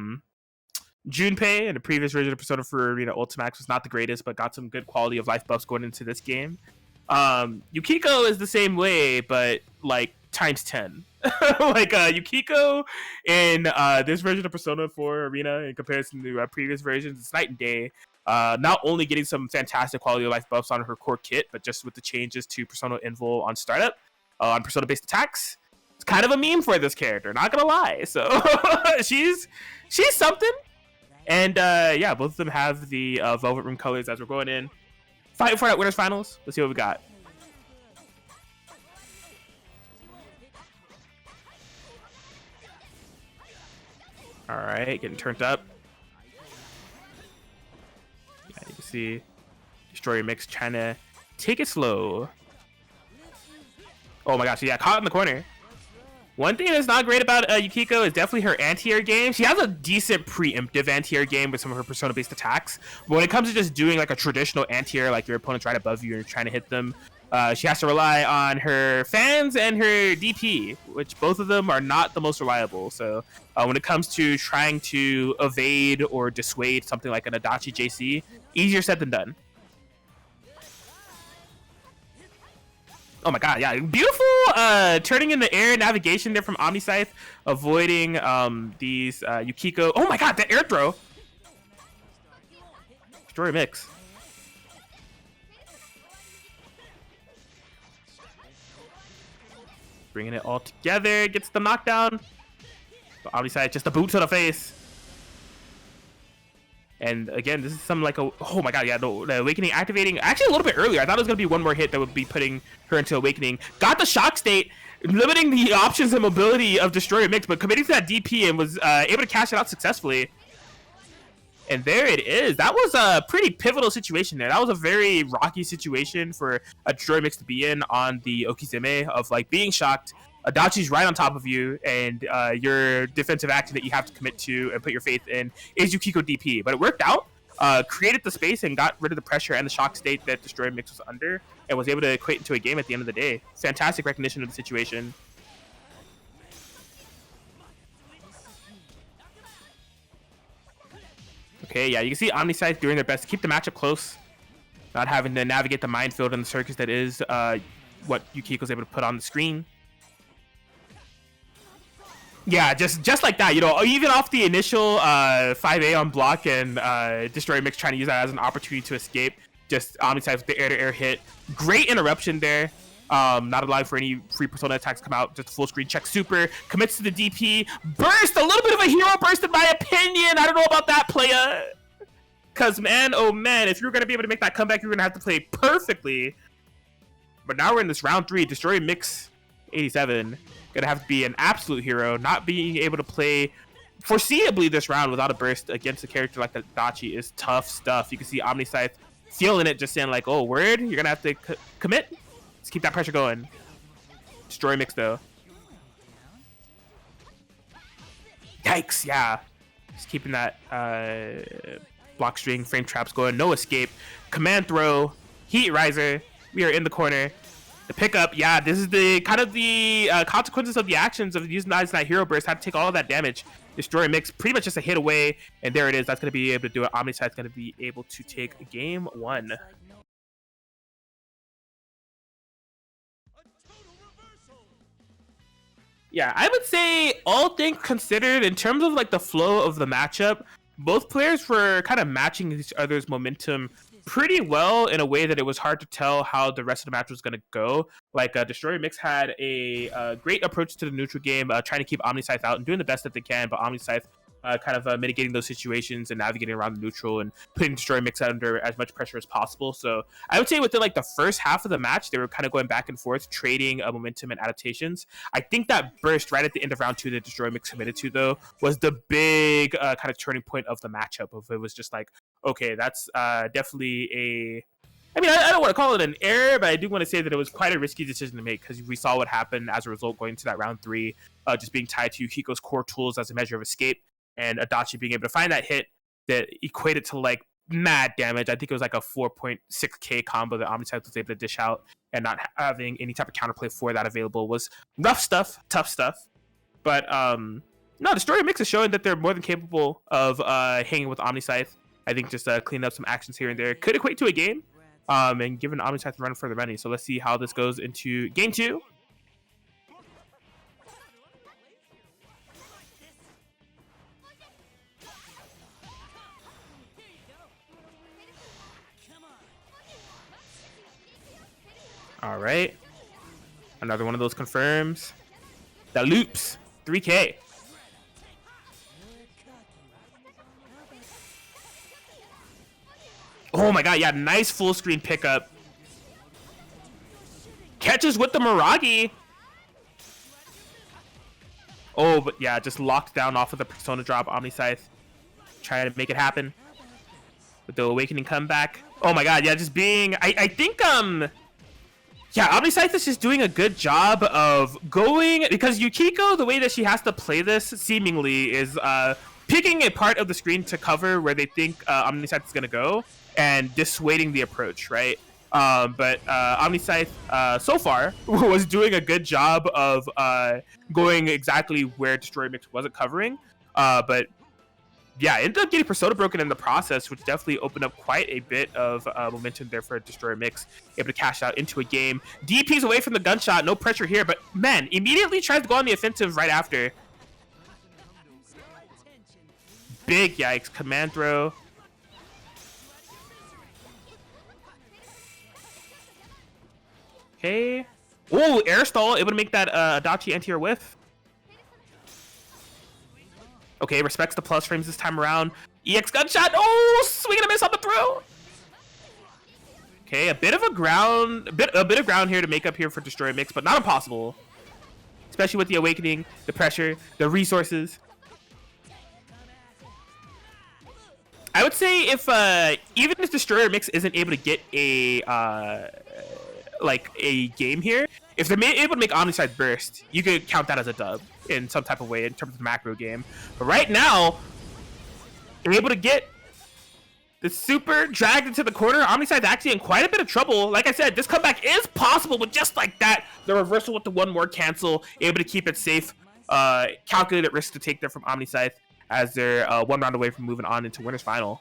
Junpei in the previous version of Persona 4 Arena Ultimax was not the greatest, but got some good quality of life buffs going into this game. Yukiko is the same way, but like times 10. Like Yukiko in this version of Persona 4 Arena in comparison to previous versions, it's night and day. Not only getting some fantastic quality of life buffs on her core kit, but just with the changes to Persona Invul on startup, on Persona based attacks, it's kind of a meme for this character, not gonna lie. So she's something. And yeah, both of them have the Velvet Room colors as we're going in. Fight for that winners finals. Let's see what we got. All right, getting turned up. Yeah, you can see Destroyer Mix trying to take it slow. Oh my gosh, yeah, caught in the corner. One thing that's not great about Yukiko is definitely her anti-air game. She has a decent preemptive anti-air game with some of her Persona-based attacks. But when it comes to just doing like a traditional anti-air, like your opponent's right above you and you're trying to hit them, she has to rely on her fans and her DP, which both of them are not the most reliable. So when it comes to trying to evade or dissuade something like an Adachi JC, easier said than done. Oh my god, yeah, beautiful turning in the air navigation there from OmniSScythe, avoiding these Yukiko. Oh my god, that air throw. Destroyer Mix. Bringing it all together, gets the knockdown. But OmniSScythe, just a boot to the face. And again, this is something like a, oh my god, yeah, the Awakening activating actually a little bit earlier. I thought it was going to be one more hit that would be putting her into Awakening. Got the shock state, limiting the options and mobility of Destroyer Mix, but committing to that DP and was able to cash it out successfully. And there it is. That was a pretty pivotal situation there. That was a very rocky situation for a Destroyer Mix to be in on the Okizeme of like being shocked. Adachi's right on top of you, and your defensive action that you have to commit to and put your faith in is Yukiko DP. But it worked out, created the space, and got rid of the pressure and the shock state that Destroyer Mix was under, and was able to equate into a game at the end of the day. Fantastic recognition of the situation. Okay, yeah, you can see OmniSScythe doing their best to keep the matchup close, not having to navigate the minefield and the circus that is what Yukiko's able to put on the screen. Yeah, just like that, you know, even off the initial 5A on block and Destroyer Mix trying to use that as an opportunity to escape, just OmniSScythe with the air-to-air hit. Great interruption there. Not allowing for any free Persona attacks to come out. Just a full screen check super. Commits to the DP. Burst! A little bit of a hero burst in my opinion. I don't know about that, playa. Because, man, oh man, if you're going to be able to make that comeback, you're going to have to play perfectly. But now we're in this round 3. Destroyer Mix 87. Gonna have to be an absolute hero, not being able to play foreseeably this round without a burst against a character like Adachi is tough stuff. You can see OmniSScythe feeling it, just saying like, oh, word, you're gonna have to commit. Let's keep that pressure going. Destroyer Mix though. Yikes, yeah. Just keeping that block string, frame traps going, no escape. Command throw, heat riser. We are in the corner. The pickup, yeah, this is the kind of the consequences of the actions of using that hero burst. Had to take all of that damage. Destroyer Mix pretty much just a hit away, and there it is. That's going to be able to do it. OmniSScythe's going to be able to take game 1. Yeah, I would say all things considered, in terms of like the flow of the matchup, both players were kind of matching each other's momentum pretty well in a way that it was hard to tell how the rest of the match was going to go. Like Destroyer Mix had a great approach to the neutral game, trying to keep OmniSScythe out and doing the best that they can, but OmniSScythe kind of mitigating those situations and navigating around the neutral and putting Destroyer Mix under as much pressure as possible. So I would say within like the first half of the match, they were kind of going back and forth, trading momentum and adaptations. I think that burst right at the end of round 2 that Destroyer Mix committed to, though, was the big kind of turning point of the matchup. Of it was just like, okay, that's definitely a... I mean, I don't want to call it an error, but I do want to say that it was quite a risky decision to make because we saw what happened as a result going to that round 3, just being tied to Yukiko's core tools as a measure of escape, and Adachi being able to find that hit that equated to like mad damage. I think it was like a 4.6k combo that OmniSScythe was able to dish out, and not having any type of counterplay for that available was rough stuff, tough stuff. But no, Destroyer Mix is showing that they're more than capable of hanging with OmniSScythe. I think just cleaning up some actions here and there could equate to a game. And giving OmniSScythe a run for the money. So let's see how this goes into game 2. All right. Another one of those confirms. The loops. 3K. Oh my god, yeah, nice full screen pickup. Catches with the Miragi. Oh, but yeah, just locked down off of the Persona drop. OmniSScythe trying to make it happen with the Awakening comeback. Oh my god, yeah, just being... I think, yeah, OmniSScythe is just doing a good job of going... Because Yukiko, the way that she has to play this, seemingly, is picking a part of the screen to cover where they think OmniSScythe is going to go, and dissuading the approach, right? But OmniSScythe so far was doing a good job of going exactly where Destroyer Mix wasn't covering. But yeah, ended up getting Persona broken in the process, which definitely opened up quite a bit of momentum there for Destroyer Mix, able to cash out into a game. DP's away from the gunshot, no pressure here, but man, immediately tries to go on the offensive right after. Big yikes, command throw. Okay. Oh, air stall, able to make that Adachi anti-air whiff. Okay, respects the plus frames this time around. EX gunshot. Oh, swing and a miss on the throw. Okay, a bit of ground here to make up here for Destroyer Mix, but not impossible. Especially with the Awakening, the pressure, the resources. I would say if even if Destroyer Mix isn't able to get a like a game here, if they're able to make OmniSScythe burst, you could count that as a dub in some type of way in terms of the macro game. But right now, they're able to get the super dragged into the corner. OmniSScythe actually in quite a bit of trouble. Like I said, this comeback is possible, but just like that, the reversal with the one more cancel, able to keep it safe. Calculated risk to take there from OmniSScythe as they're one round away from moving on into winner's final.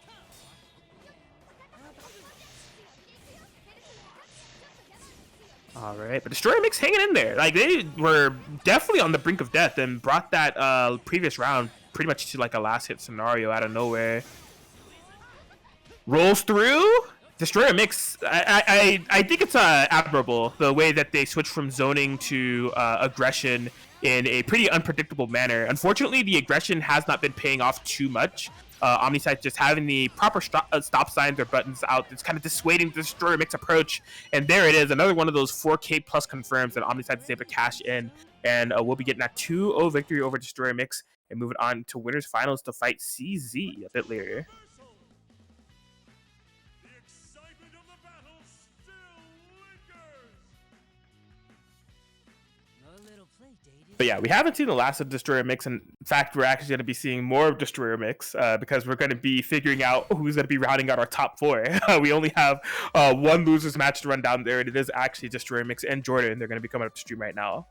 All right, but Destroyer Mix hanging in there. Like, they were definitely on the brink of death and brought that previous round pretty much to like a last hit scenario out of nowhere. Rolls through. Destroyer Mix, I think it's admirable the way that they switch from zoning to aggression in a pretty unpredictable manner. Unfortunately, the aggression has not been paying off too much. OmniSScythe just having the proper stop signs or buttons out. It's kind of dissuading the Destroyer Mix approach. And there it is, another one of those 4K plus confirms that OmniSScythe is able to cash in. And we'll be getting that 2-0 victory over Destroyer Mix and moving on to winners finals to fight CZ a bit later. The excitement of the battle still lingers. No little play date. But yeah, we haven't seen the last of Destroyer Mix. In fact, we're actually going to be seeing more of Destroyer Mix because we're going to be figuring out who's going to be rounding out our top 4. We only have one losers match to run down there, and it is actually Destroyer Mix and Jordan. They're going to be coming up to stream right now.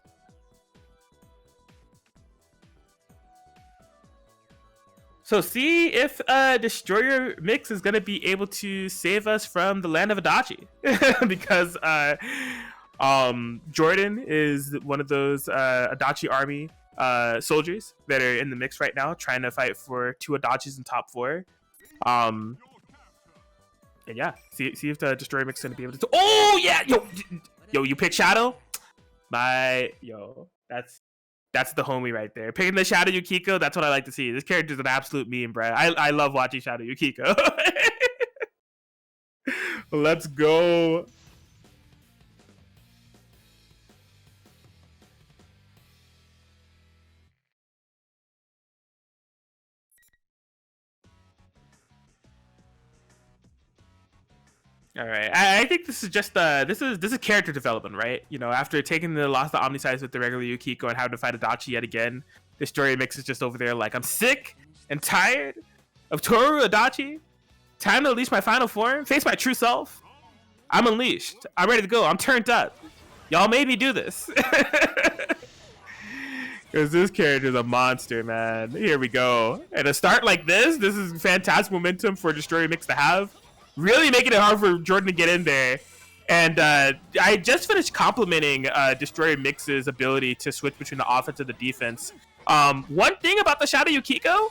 So see if Destroyer Mix is going to be able to save us from the land of Adachi. Because Jordan is one of those Adachi army soldiers that are in the mix right now, trying to fight for 2 Adachis in top 4. And yeah, see if the Destroyer Mix is going to be able to... Oh, yeah! Yo, you pick Shadow? That's That's the homie right there. Picking the Shadow Yukiko, that's what I like to see. This character's an absolute meme, bro. I love watching Shadow Yukiko. Let's go. All right, I think this is just this is character development, right? You know, after taking the loss to OmniSScythe with the regular Yukiko and having to fight Adachi yet again, this story mix is just over there like, I'm sick and tired of Toru Adachi. Time to unleash my final form, face my true self. I'm unleashed. I'm ready to go. I'm turned up. Y'all made me do this. Because this character is a monster, man. Here we go. And a start like this is fantastic momentum for Destroyer Mix to have. Really making it hard for Jordan to get in there. And I just finished complimenting Destroyer Mix's ability to switch between the offense and the defense. One thing about the Shadow Yukiko,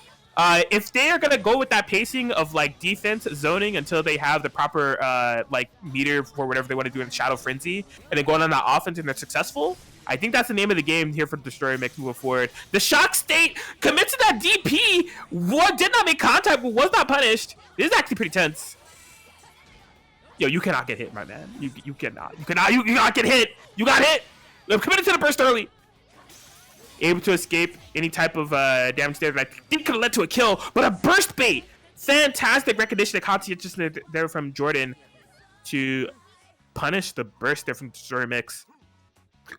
if they are gonna go with that pacing of like defense zoning until they have the proper like meter for whatever they want to do in Shadow Frenzy, and then going on that offense and they're successful, I think that's the name of the game here for Destroyer Mix moving forward. The shock state commits to that DP. What did not make contact, but was not punished. This is actually pretty tense. Yo, you cannot get hit, my man. You cannot get hit. You got hit. I'm committed to the burst early. Able to escape any type of damage there that I think could have led to a kill, but a burst bait. Fantastic recognition of conscientiousness there from Jordan to punish the burst there from Destroyer Mix.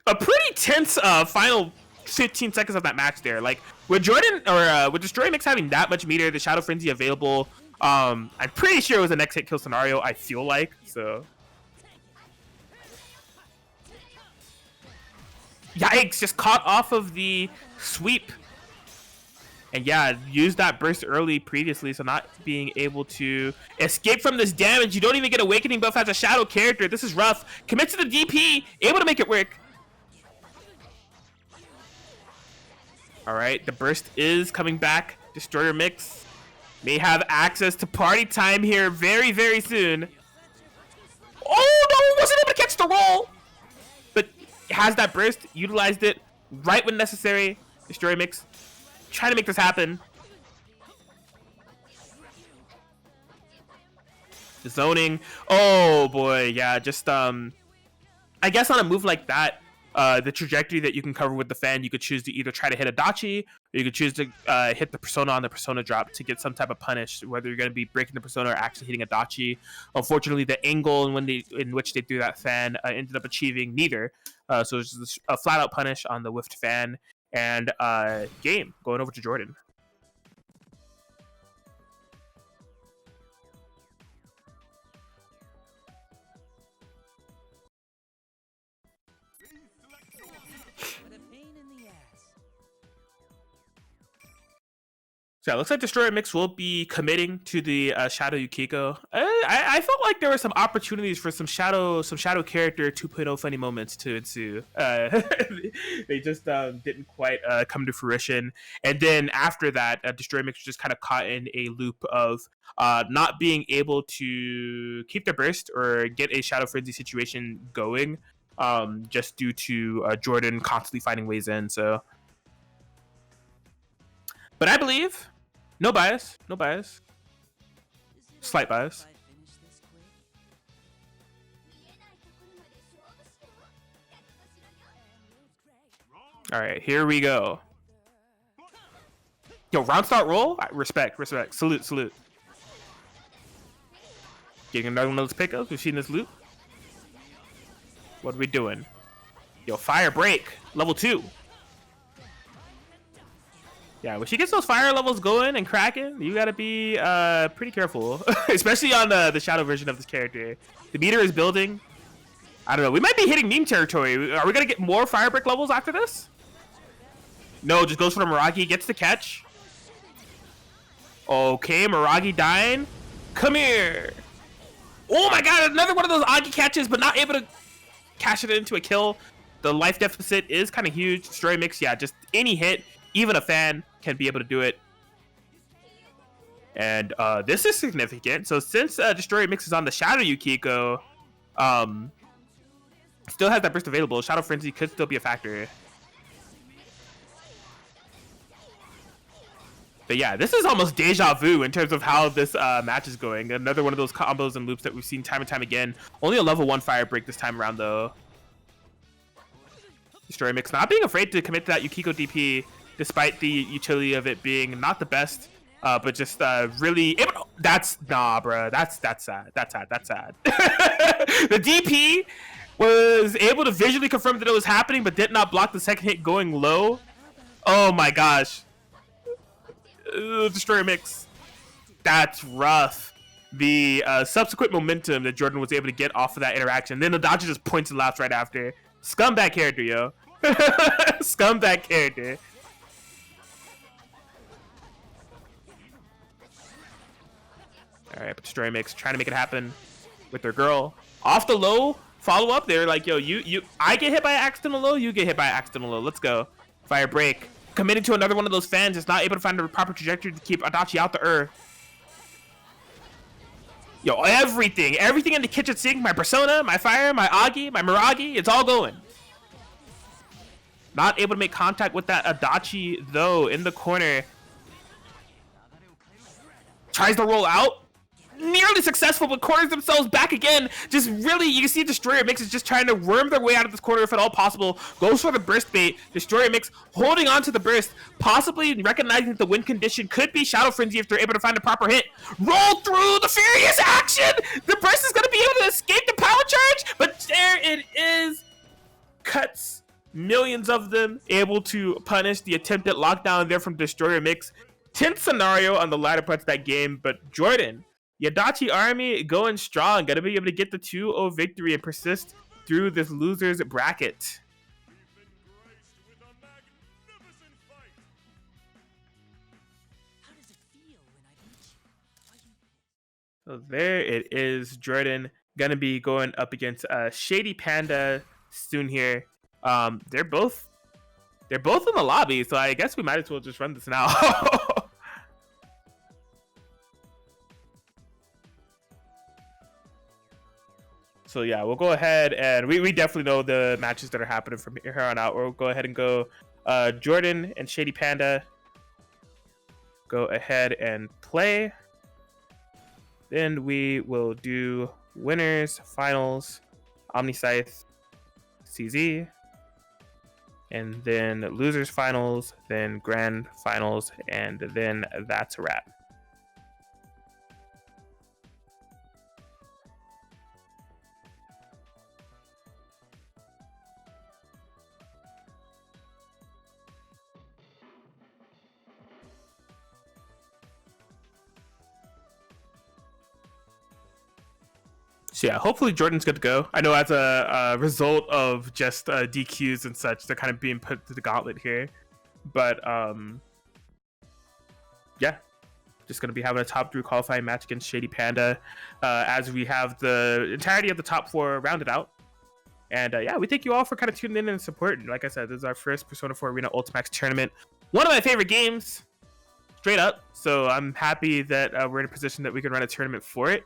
A pretty tense final 15 seconds of that match there. Like with Jordan or with Destroyer Mix having that much meter, the Shadow Frenzy available. I'm pretty sure it was a next hit kill scenario. I feel like so. Yikes! Just caught off of the sweep, and yeah, used that burst early previously, so not being able to escape from this damage. You don't even get awakening buff as a shadow character. This is rough. Commit to the DP, able to make it work. All right, the burst is coming back. Destroyer Mix may have access to party time here very, very soon. Oh no, wasn't able to catch the roll, but has that burst, utilized it right when necessary. Destroyer Mix trying to make this happen. The zoning, oh boy, yeah, just I guess on a move like that, the trajectory that you can cover with the fan, you could choose to either try to hit Adachi, or you could choose to hit the Persona on the Persona drop to get some type of punish, whether you're going to be breaking the Persona or actually hitting Adachi. Unfortunately, the angle in which they threw that fan ended up achieving neither. So it's just a flat-out punish on the whiffed fan, and game going over to Jordan. What a pain in the ass. So yeah, it looks like Destroyer Mix will be committing to the Shadow Yukiko. I felt like there were some opportunities for some shadow character 2.0 funny moments to ensue. They just didn't quite come to fruition. And then after that, Destroyer Mix was just kind of caught in a loop of not being able to keep their burst or get a Shadow Frenzy situation going, just due to Jordan constantly finding ways in. So. But I believe, no bias, slight bias. All right, here we go. Yo, round start roll. Respect. Salute. Getting another one of those pickups. We've seen this loop. What are we doing? Yo, fire break. Level 2. Yeah, when she gets those fire levels going and cracking, you gotta be pretty careful, especially on the shadow version of this character. The meter is building. I don't know. We might be hitting meme territory. Are we gonna get more fire break levels after this? No, just goes for the Miragi, gets the catch. Okay, Miragi dying. Come here. Oh my god, another one of those Agi catches, but not able to cash it into a kill. The life deficit is kind of huge. Destroyer Mix, yeah, just any hit. Even a fan can be able to do it. And this is significant. So since Destroyer Mix is on the Shadow Yukiko, still has that burst available. Shadow Frenzy could still be a factor. But yeah, this is almost deja vu in terms of how this match is going. Another one of those combos and loops that we've seen time and time again. Only a level 1 fire break this time around though. Destroyer Mix not being afraid to commit to that Yukiko DP despite the utility of it being not the best, but just really able. That's nah, bruh. That's sad. That's sad. That's sad. The DP was able to visually confirm that it was happening, but did not block the second hit going low. Oh my gosh. Destroyer Mix. That's rough. The subsequent momentum that Jordan was able to get off of that interaction. Then Adachi just points and laughs right after. Scumbag character, yo. Scumbag character. Alright, but Destroyer Mix trying to make it happen with their girl. Off the low, follow up. They're like, yo, I get hit by an accidental low, you get hit by an accidental low. Let's go. Fire break. Committed to another one of those fans, is not able to find the proper trajectory to keep Adachi out the earth. Yo, everything in the kitchen sink, my persona, my fire, my Agi, my Miragi, it's all going. Not able to make contact with that Adachi though in the corner. Tries to roll out. Nearly successful, but corners themselves back again. Just really, you can see Destroyer Mix is just trying to worm their way out of this corner if at all possible. Goes for the burst bait. Destroyer Mix holding on to the burst, possibly recognizing that the win condition could be Shadow Frenzy if they're able to find a proper hit. Roll through the furious action. The burst is going to be able to escape the power charge, but there it is. Cuts. Millions of them able to punish the attempted lockdown there from Destroyer Mix. Tense scenario on the latter parts of that game, but Jordan, Adachi army going strong, gonna be able to get the 2-0 victory and persist through this loser's bracket. Graced with a magnificent fight. How does it feel when I beat you? Are you pissed? So there it is. Jordan gonna be going up against ShadyPanda soon here. They're both in the lobby, so I guess we might as well just run this now. So yeah, we'll go ahead and we definitely know the matches that are happening from here on out. We'll go ahead and go Jordan and ShadyPanda. Go ahead and play. Then we will do winners, finals, OmniSScythe, CZ, and then losers finals, then grand finals, and then that's a wrap. So yeah, hopefully Jordan's good to go. I know as a result of just DQs and such, they're kind of being put to the gauntlet here. But yeah, just going to be having a top 3 qualifying match against ShadyPanda as we have the entirety of the top 4 rounded out. And yeah, we thank you all for kind of tuning in and supporting. Like I said, this is our first Persona 4 Arena Ultimax tournament. One of my favorite games, straight up. So I'm happy that we're in a position that we can run a tournament for it.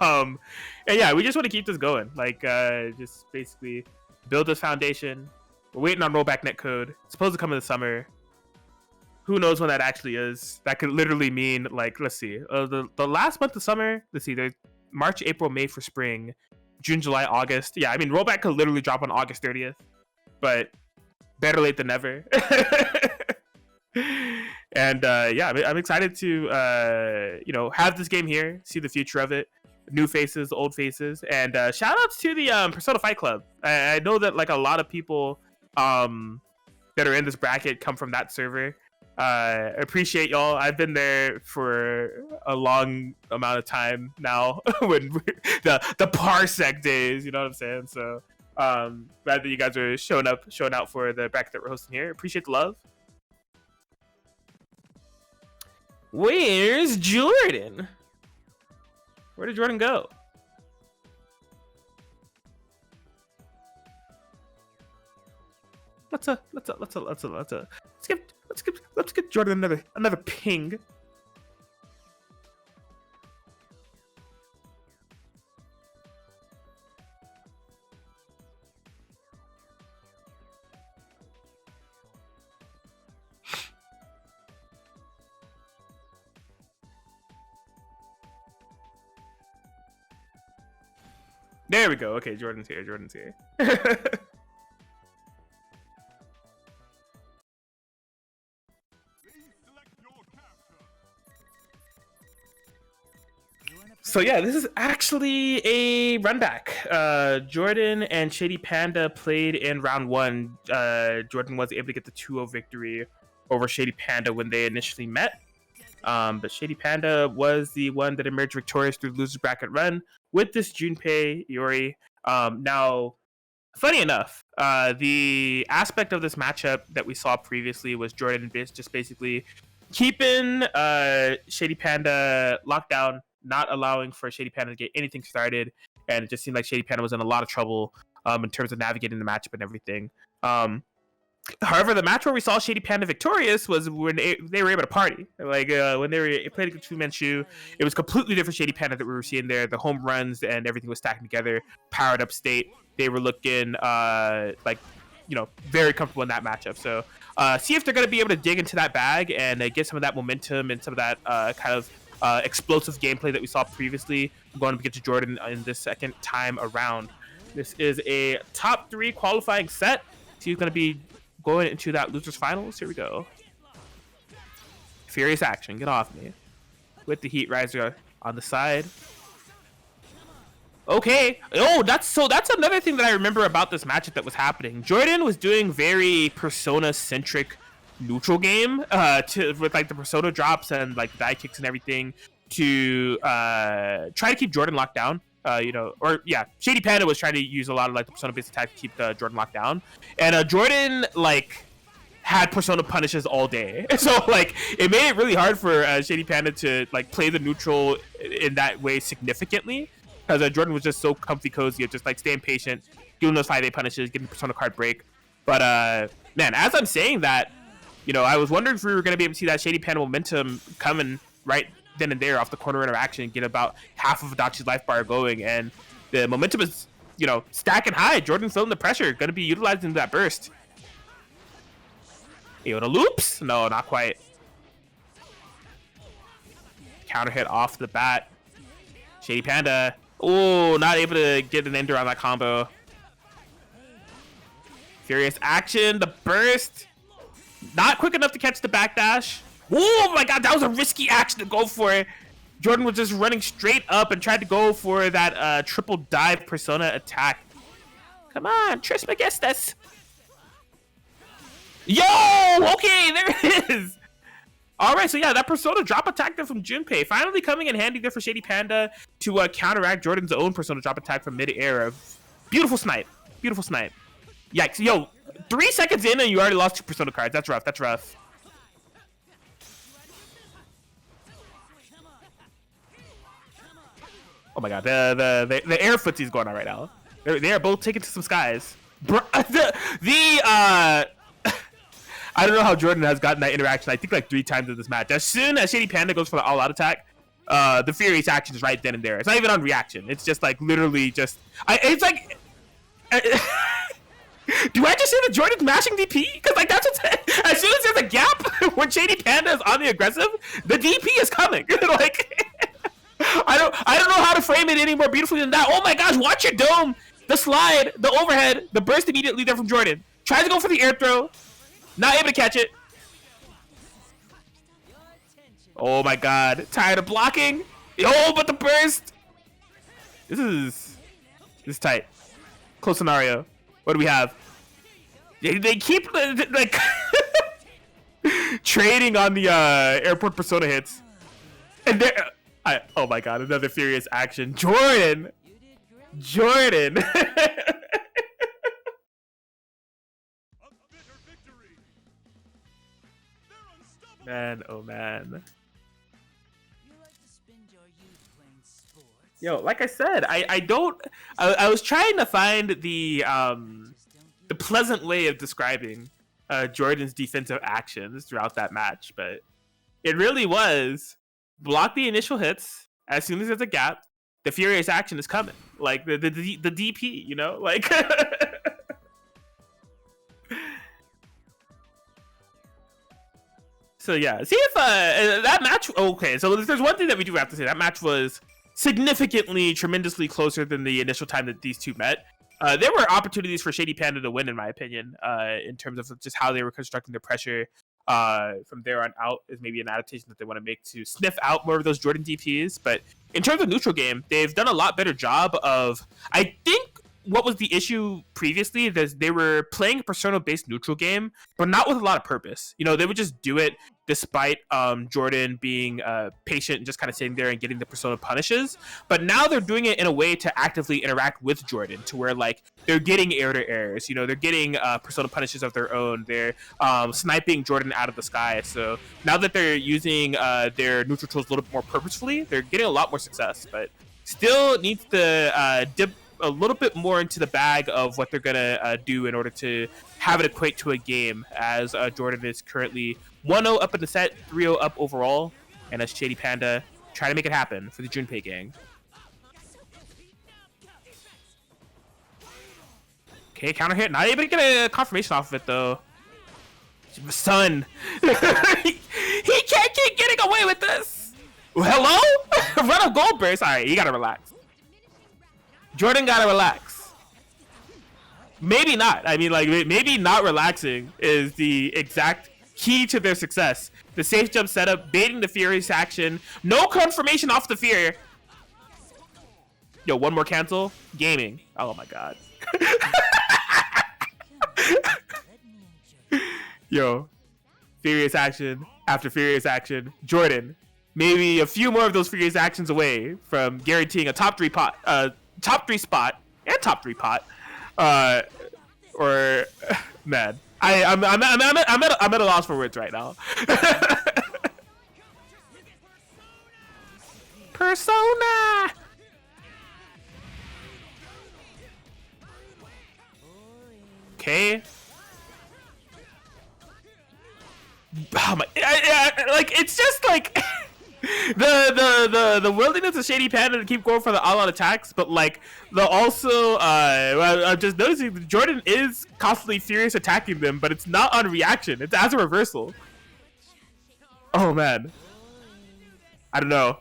And yeah, we just want to keep this going. Like, just basically build this foundation. We're waiting on rollback netcode. It's supposed to come in the summer. Who knows when that actually is? That could literally mean, like, let's see, the last month of summer. Let's see, there's March, April, May for spring, June, July, August. Yeah, I mean, rollback could literally drop on August 30th, but better late than never. And yeah, I'm excited to you know, have this game here, see the future of it, new faces, old faces, and shout outs to the Persona Fight Club. I know that like a lot of people that are in this bracket come from that server. Appreciate y'all. I've been there for a long amount of time now. When the parsec days, you know what I'm saying? So glad that you guys are showing out for the bracket that we're hosting here. Appreciate the love. Where's Jordan? Where did Jordan go? Let's give Jordan another ping. There we go. Okay, Jordan's here. Jordan's here. So yeah, this is actually a run back. Jordan and ShadyPanda played in round 1. Jordan was able to get the 2-0 victory over ShadyPanda when they initially met. But ShadyPanda was the one that emerged victorious through the loser's bracket run with this Junpei Iori. Now, funny enough, the aspect of this matchup that we saw previously was Jordan just basically keeping ShadyPanda locked down, not allowing for ShadyPanda to get anything started, and it just seemed like ShadyPanda was in a lot of trouble in terms of navigating the matchup and everything. However, the match where we saw ShadyPanda victorious was when they were able to party. Like when they played against FooManShu, it was completely different ShadyPanda that we were seeing there. The home runs and everything was stacking together, powered up state. They were looking like, you know, very comfortable in that matchup. So see if they're going to be able to dig into that bag and get some of that momentum and some of that kind of explosive gameplay that we saw previously. I'm going to get to Jordan in this second time around. This is a top 3 qualifying set. So he's going to be going into that losers finals. Here we go. Furious action. Get off me. With the Heat Riser on the side. Okay. Oh, that's another thing that I remember about this matchup that was happening. Jordan was doing very Persona-centric neutral game with like the Persona drops and like die kicks and everything to try to keep Jordan locked down. You know, or yeah, ShadyPanda was trying to use a lot of like the Persona based attack to keep Jordan locked down, and Jordan like had Persona punishes all day, so like it made it really hard for ShadyPanda to like play the neutral in that way significantly, because Jordan was just so comfy cozy of just like staying patient, doing those 5A punishes, getting the Persona card break. But man, as I'm saying that, you know, I was wondering if we were going to be able to see that ShadyPanda momentum coming right then and there off the corner interaction, get about half of Adachi's life bar going, and the momentum is, you know, stacking high. Jordan feeling the pressure, going to be utilizing that burst. Yoda loops? No, not quite. Counter hit off the bat. ShadyPanda, oh, not able to get an ender on that combo. Furious action, the burst, not quick enough to catch the backdash. Oh my god, that was a risky action to go for it. Jordan was just running straight up and tried to go for that triple dive Persona attack. Come on, Trismegistus. Yo, okay, there it is. All right, so yeah, that Persona drop attack there from Junpei finally coming in handy there for ShadyPanda to counteract Jordan's own Persona drop attack from mid-air. Beautiful snipe, beautiful snipe. Yikes, yo, 3 seconds in and you already lost 2 Persona cards. That's rough, that's rough. Oh my god, the air footsie's going on right now. They are both taken to some skies. I don't know how Jordan has gotten that interaction. I think like 3 times in this match. As soon as ShadyPanda goes for the all-out attack, the Furious action is right then and there. It's not even on reaction. It's just like literally just. It's like. Do I just say that Jordan's mashing DP? Because like that's what's. As soon as there's a gap when ShadyPanda is on the aggressive, the DP is coming. Like. I don't know how to frame it any more beautifully than that. Oh my gosh, watch your dome. The slide, the overhead, the burst immediately there from Jordan. Tries to go for the air throw. Not able to catch it. Oh my god. Tired of blocking. Oh, but the burst. This is tight. Close scenario. What do we have? They keep like trading on the airport Persona hits. And they're oh my god, another Furious action. Jordan! Jordan! A bitter victory. They're unstoppable. Man, oh man. You like to spend your youth playing sports? Yo, like I said, I was trying to find the pleasant way of describing Jordan's defensive actions throughout that match, but it really was block the initial hits. As soon as there's a gap, the Furious action is coming. Like the DP, you know? Like so yeah, see if that match. Okay, so there's one thing that we do have to say. That match was significantly, tremendously closer than the initial time that these two met. There were opportunities for ShadyPanda to win, in my opinion, in terms of just how they were constructing the pressure. From there on out is maybe an adaptation that they want to make to sniff out more of those Jordan DPs. But in terms of neutral game, they've done a lot better job of, I think, what was the issue previously is they were playing a persona-based neutral game, but not with a lot of purpose. You know, they would just do it despite Jordan being patient and just kind of sitting there and getting the persona punishes. But now they're doing it in a way to actively interact with Jordan, to where like they're getting air-to-airs. You know, they're getting persona punishes of their own. They're sniping Jordan out of the sky. So now that they're using their neutral tools a little bit more purposefully, they're getting a lot more success. But still needs to dip a little bit more into the bag of what they're gonna do in order to have it equate to a game, as Jordan is currently 1-0 up in the set, 3-0 up overall, and as ShadyPanda try to make it happen for the Junpei gang. Okay, counter hit, not able to get a confirmation off of it though. Son, he can't keep getting away with this. Hello? Run a gold burst. All right, you gotta relax. Jordan gotta relax. Maybe not. I mean, like, maybe not relaxing is the exact key to their success. The safe jump setup, baiting the Furious action, no confirmation off the fear. Yo, one more cancel. Gaming. Oh my god. Yo, Furious action after Furious action. Jordan, maybe a few more of those Furious actions away from guaranteeing a top 3 spot and top 3 pot. Or man, I'm at a loss for words right now. Persona. Okay. Oh my, like it's just like the willingness of ShadyPanda to keep going for the all-out attacks, but like the also I'm just noticing that Jordan is constantly furious attacking them, but it's not on reaction, it's as a reversal. Oh man, I don't know,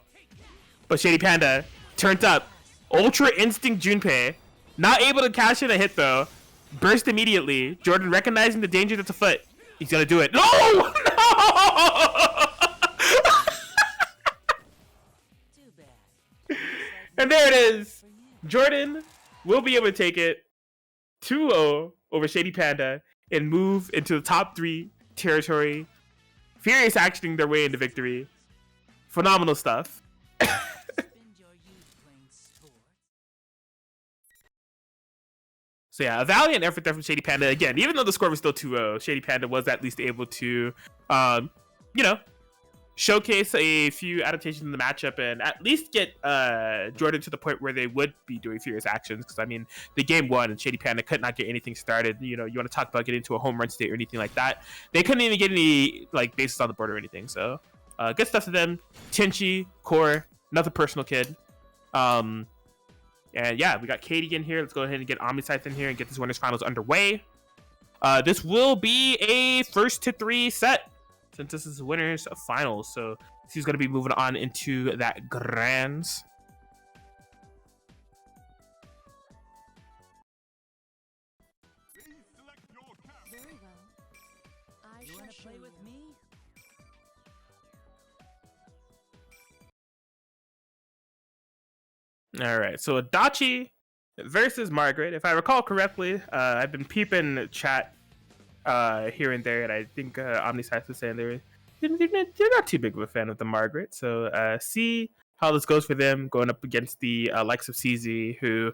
but ShadyPanda turned up. Ultra Instinct Junpei, not able to cash in a hit though. Burst immediately. Jordan recognizing the danger that's afoot. He's gonna do it. No! And there it is. Jordan will be able to take it 2-0 over ShadyPanda and move into the top 3 territory. Furious actioning their way into victory. Phenomenal stuff. So yeah, a valiant effort there from ShadyPanda. Again, even though the score was still 2-0, ShadyPanda was at least able to, you know, showcase a few adaptations in the matchup and at least get Jordan to the point where they would be doing furious actions. Because I mean, the game won and ShadyPanda could not get anything started. You know, you want to talk about getting into a home run state or anything like that. They couldn't even get any like bases on the board or anything. So good stuff to them. Tenchi, Core, another personal kid. And yeah, we got Katie in here. Let's go ahead and get OmniSScythe in here and get this winners finals underway. This will be a 1-to-3 set since this is winners finals. So she's going to be moving on into that grands. Very well. You want to play with me? All right, so Adachi versus Margaret. If I recall correctly, I've been peeping chat here and there, and I think OmniSScythe was saying they're not too big of a fan of the Margaret. So see how this goes for them going up against the likes of CZ, who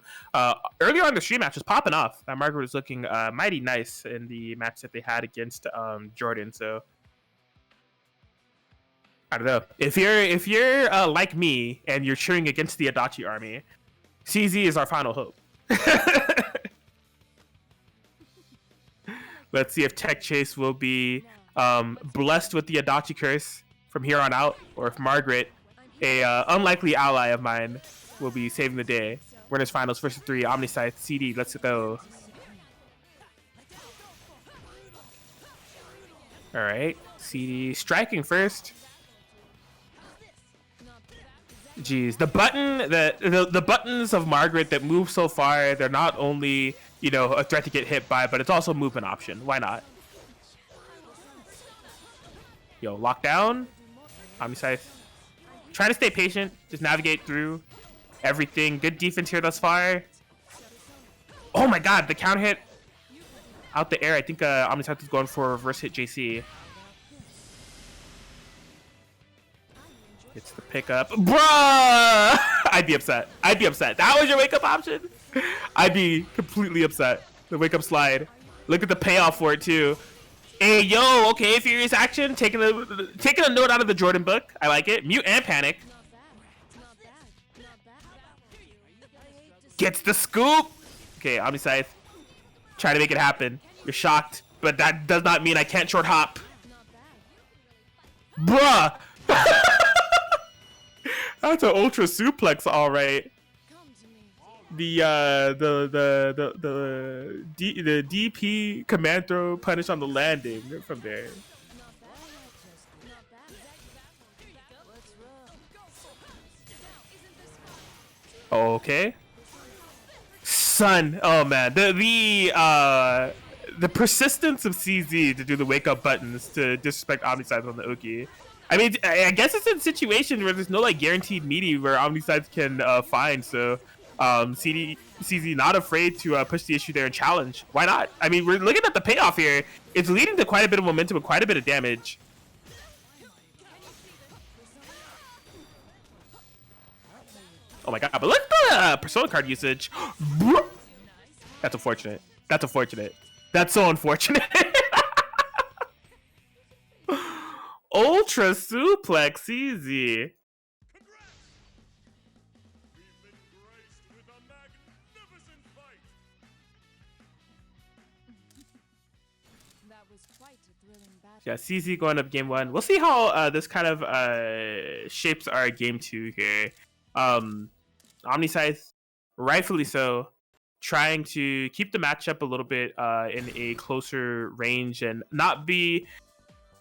earlier on the stream match was popping off. That Margaret was looking mighty nice in the match that they had against Jordan. So I don't know. If you're like me and you're cheering against the Adachi army, CZ is our final hope. Let's see if Tech Chase will be blessed with the Adachi curse from here on out, or if Margaret, a unlikely ally of mine, will be saving the day. Winners finals, 1-to-3, OmniSScythe, CD, let's go. All right, CD striking first. Jeez, the buttons of Margaret that move so far, they're not only, you know, a threat to get hit by, but it's also a movement option. Why not? Yo, lockdown. OmniSScythe. Try to stay patient. Just navigate through everything. Good defense here thus far. Oh my god, the counter hit out the air. I think OmniSScythe is going for a reverse hit JC. Gets the pickup. Bruh! I'd be upset. I'd be upset. That was your wake up option? I'd be completely upset. The wake up slide. Look at the payoff for it too. Hey, yo, okay, furious action. Taking a note out of the Jordan book. I like it. Mute and panic. Gets the scoop. Okay, OmniSScythe. Try to make it happen. You're shocked, but that does not mean I can't short hop. Bruh! That's an ultra suplex, all right. The DP command throw punish on the landing from there. Okay. Son, oh man, the persistence of CZ to do the wake up buttons to disrespect OmniSScythe on the Oki. I mean, I guess it's a situation where there's no like guaranteed meaty where OmniSScythe can find. So, CZ not afraid to push the issue there and challenge. Why not? I mean, we're looking at the payoff here. It's leading to quite a bit of momentum and quite a bit of damage. Oh my god! But look at the persona card usage. That's unfortunate. That's unfortunate. That's so unfortunate. Ultra suplex easy. We've been graced with a magnificent fight. That was quite a thrilling battle. Yeah, CZ going up game 1. We'll see how this kind of shapes our game 2 here. OmniSScythe, rightfully so, trying to keep the matchup a little bit in a closer range and not be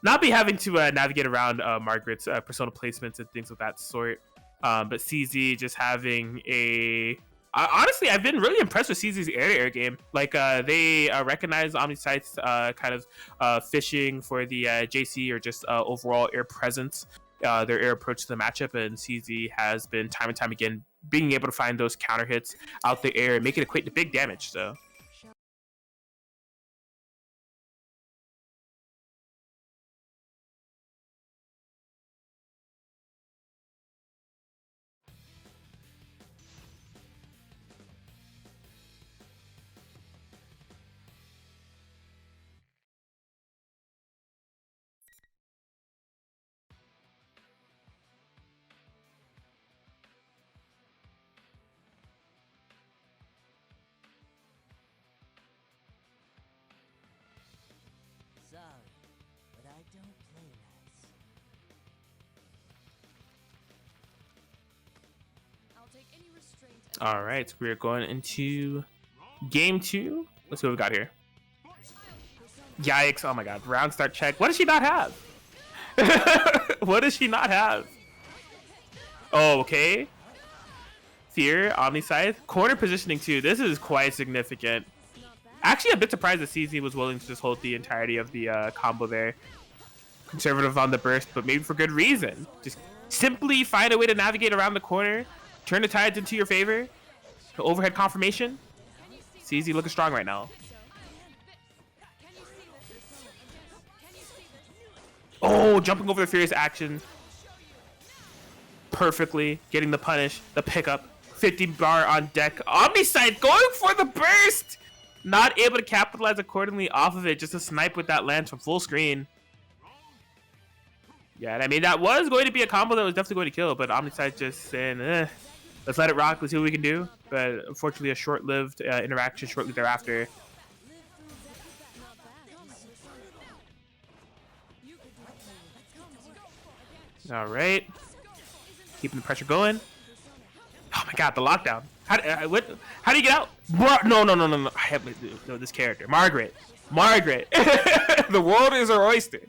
having to navigate around Margaret's persona placements and things of that sort. But CZ just having a... honestly, I've been really impressed with CZ's air-to-air game. Like, they recognize OmniSScythe's kind of fishing for the JC or just overall air presence, their air approach to the matchup, and CZ has been time and time again being able to find those counter hits out the air and make it equate to big damage, so... Sorry, but I don't play nice. I'll take any restraint. All right, so we're going into game 2. Let's see what we got here. Yikes! Oh my god, round start check. What does she not have? What does she not have? Oh, okay. Fear, OmniSScythe, corner positioning too. This is quite significant. Actually, a bit surprised that CZ was willing to just hold the entirety of the combo there. Conservative on the burst, but maybe for good reason. Just simply find a way to navigate around the corner, turn the tides into your favor. The overhead confirmation. CZ looking strong right now. Oh, jumping over the furious action. Perfectly. Getting the punish, the pickup. 50 bar on deck. OmniSScythe going for the burst! Not able to capitalize accordingly off of it. Just a snipe with that lance from full screen. Yeah, and I mean, that was going to be a combo that was definitely going to kill, but OmniSScythe just saying, let's let it rock. Let's see what we can do. But unfortunately, a short-lived interaction shortly thereafter. All right. Keeping the pressure going. Oh my god, the lockdown. How do you get out? No. I have no this character. Margaret. The world is our oyster.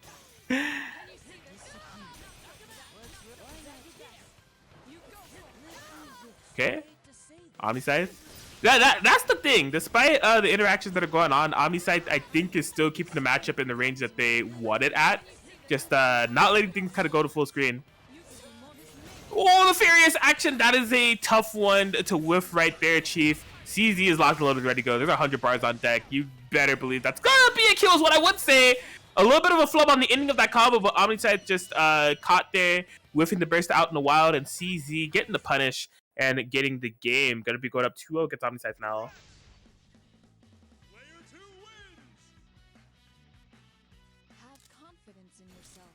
Okay, OmniSScythe. That's the thing. Despite the interactions that are going on, OmniSScythe I think is still keeping the matchup in the range that they want it at. Just not letting things kind of go to full screen. Oh, the Furious action. That is a tough one to whiff right there, Chief. CZ is locked and loaded, ready to go. There's 100 bars on deck. You better believe that's gonna be a kill is what I would say. A little bit of a flub on the ending of that combo, but OmniSScythe just caught there, whiffing the burst out in the wild, and CZ getting the punish and getting the game. Gonna be going up 2-0 against OmniSScythe now. Player 2 wins. Have confidence in yourself.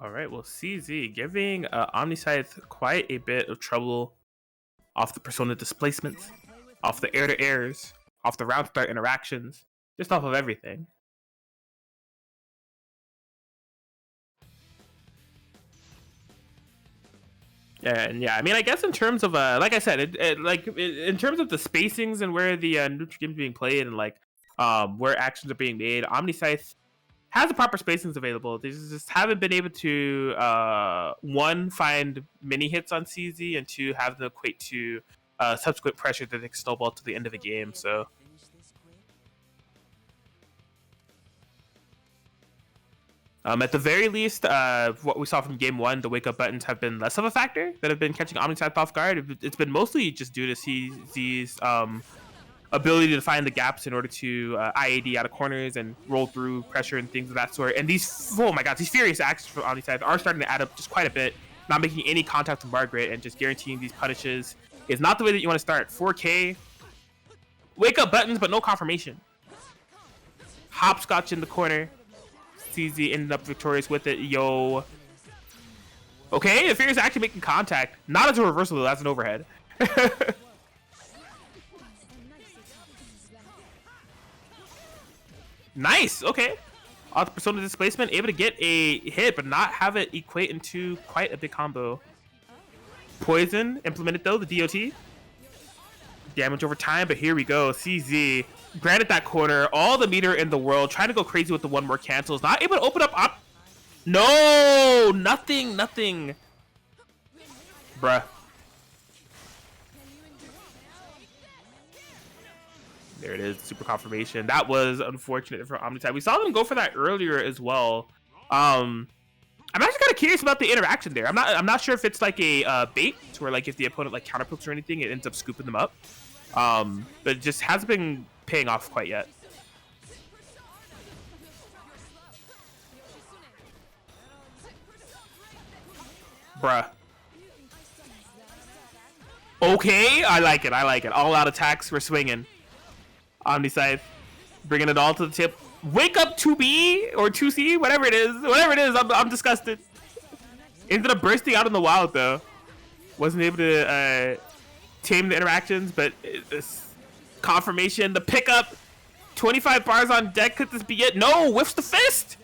All right, well, CZ giving OmniSScythe quite a bit of trouble off the persona displacements, off the air-to-airs, off the round start interactions, just off of everything. And yeah, I mean, I guess in terms of like I said, in terms of the spacings and where the neutral games being played and like where actions are being made, OmniSScythe has the proper spacings available. They just haven't been able to one, find many hits on CZ, and two, have them equate to subsequent pressure that they can snowball to the end of the game. So at the very least, what we saw from game one, the wake up buttons have been less of a factor that have been catching OmniSScythe off guard. It's been mostly just due to CZ's ability to find the gaps in order to IAD out of corners and roll through pressure and things of that sort. And these, oh my god, these furious actions from OmniSScythe are starting to add up just quite a bit. Not making any contact with Margaret and just guaranteeing these punishes is not the way that you want to start. 4K, wake up buttons, but no confirmation. Hopscotch in the corner. CZ ended up victorious with it. Yo. Okay, the furious actually making contact. Not as a reversal though, that's an overhead. Nice. Okay. Off the persona displacement, able to get a hit, but not have it equate into quite a big combo. Poison implemented though, the DOT. Damage over time, but here we go. CZ granted that corner, all the meter in the world, trying to go crazy with the one more cancels. Not able to open up. No, nothing. Bruh. There it is, super confirmation. That was unfortunate for OmniSScythe. We saw them go for that earlier as well. I'm actually kind of curious about the interaction there. I'm not sure if it's like a bait, where like if the opponent like counterpokes or anything, it ends up scooping them up. But it just hasn't been paying off quite yet. Bruh. Okay, I like it. All out attacks, we're swinging. OmniSScythe bringing it all to the tip. Wake up 2B or 2C, whatever it is. I'm disgusted. Ended up bursting out in the wild though. Wasn't able to tame the interactions, but this confirmation, the pickup, 25 bars on deck. Could this be it? No, whiffs the fist.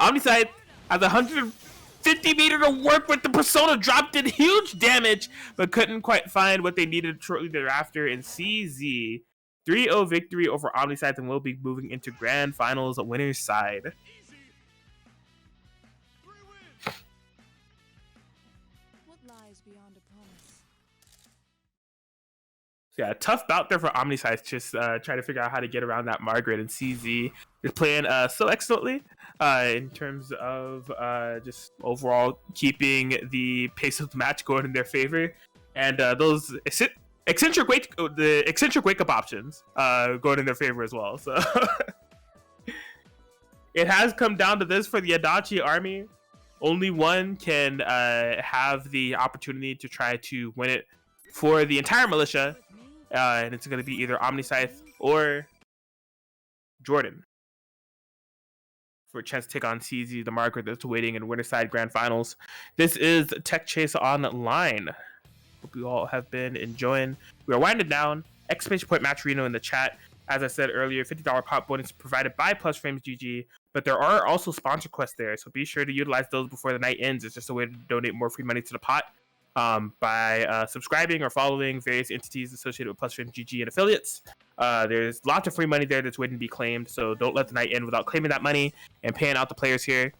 OmniSScythe has 150 meter to work with. The persona dropped in huge damage, but couldn't quite find what they needed shortly thereafter. And CZ 3-0 victory over OmniSScythe, and will be moving into grand finals winner's side. What lies beyond a promise? So yeah, tough bout there for OmniSScythe, just trying to figure out how to get around that Margaret, and CZ is playing so excellently in terms of just overall keeping the pace of the match going in their favor, and those eccentric wake up options going in their favor as well. So it has come down to this for the Adachi army. Only one can have the opportunity to try to win it for the entire militia, and it's going to be either OmniSScythe or Jordan for a chance to take on CZ, the Margaret that's waiting in winner side grand finals. This is Tech Chase Online. Hope you all have been enjoying. We are winding down. Exclamation point match Reno in the chat. As I said earlier, $50 pop bonus provided by PlusFramesGG, but there are also sponsor quests there, so be sure to utilize those before the night ends. It's just a way to donate more free money to the pot. by subscribing or following various entities associated with PlusFramesGG and affiliates. There's lots of free money there that's waiting to be claimed, so don't let the night end without claiming that money and paying out the players here.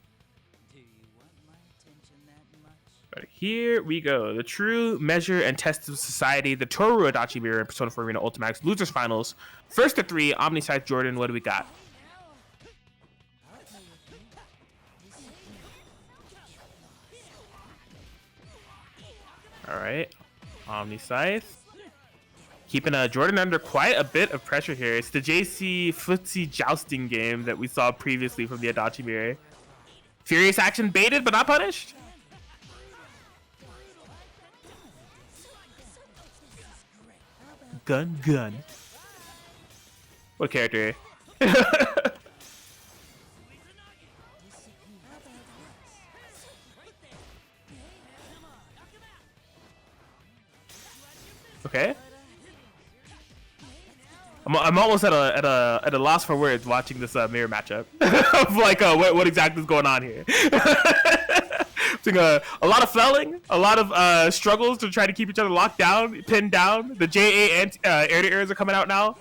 Do you want my attention that much? But here we go. The true measure and test of society, the Toru Adachi mirror in Persona 4 Arena Ultimax losers finals. First to 3, OmniSScythe Jordan, what do we got? All right, OmniSScythe keeping Jordan under quite a bit of pressure here. It's the JC footsie jousting game that we saw previously from the Adachi mirror. Furious action baited but not punished. Gun. What character? Okay. I'm almost at a loss for words watching this mirror matchup of like what exactly is going on here. Seeing a lot of felling, a lot of struggles to try to keep each other locked down, pinned down. The JA and air-to-airs are coming out now.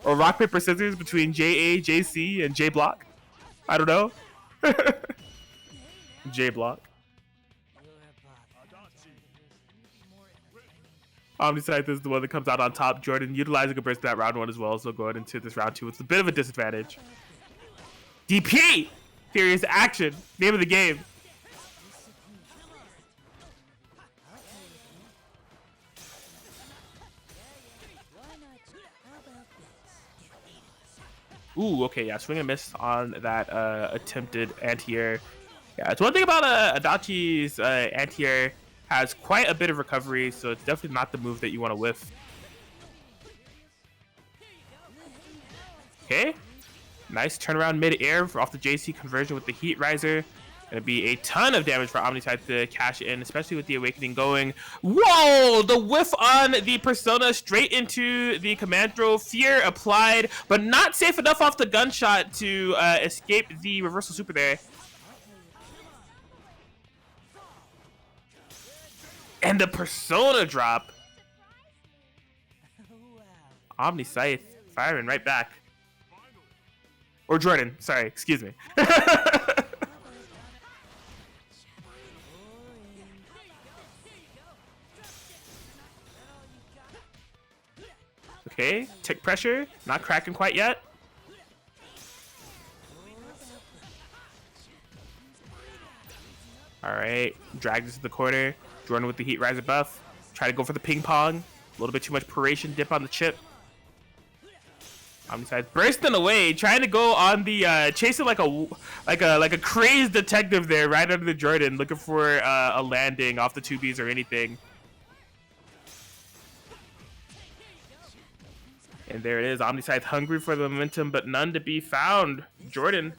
Or rock paper scissors between JA, JC, and J Block. I don't know. J Block. OmniSScythe is the one that comes out on top. Jordan utilizing a burst in that round 1 as well, so going into this round 2 with a bit of a disadvantage. DP! Furious action. Name of the game. Ooh, okay, yeah, swing and miss on that attempted anti-air. Yeah, it's one thing about Adachi's anti-air. Has quite a bit of recovery, so it's definitely not the move that you want to whiff. Okay, nice turnaround mid-air off the JC conversion with the Heat Riser. Gonna be a ton of damage for OmniSScythe to cash in, especially with the Awakening going. Whoa! The whiff on the Persona straight into the command throw. Fear applied, but not safe enough off the gunshot to escape the reversal super there. And the Persona drop. OmniSScythe firing right back. Or Jordan, sorry, excuse me. Okay, tick pressure, not cracking quite yet. All right, drag this to the corner. Jordan with the Heat Riser buff. Try to go for the ping pong. A little bit too much paration dip on the chip. OmniSScythe bursting away, trying to go on the chasing like a crazed detective there, right under the Jordan, looking for a landing off the 2Bs or anything. And there it is, OmniSScythe hungry for the momentum, but none to be found. Jordan.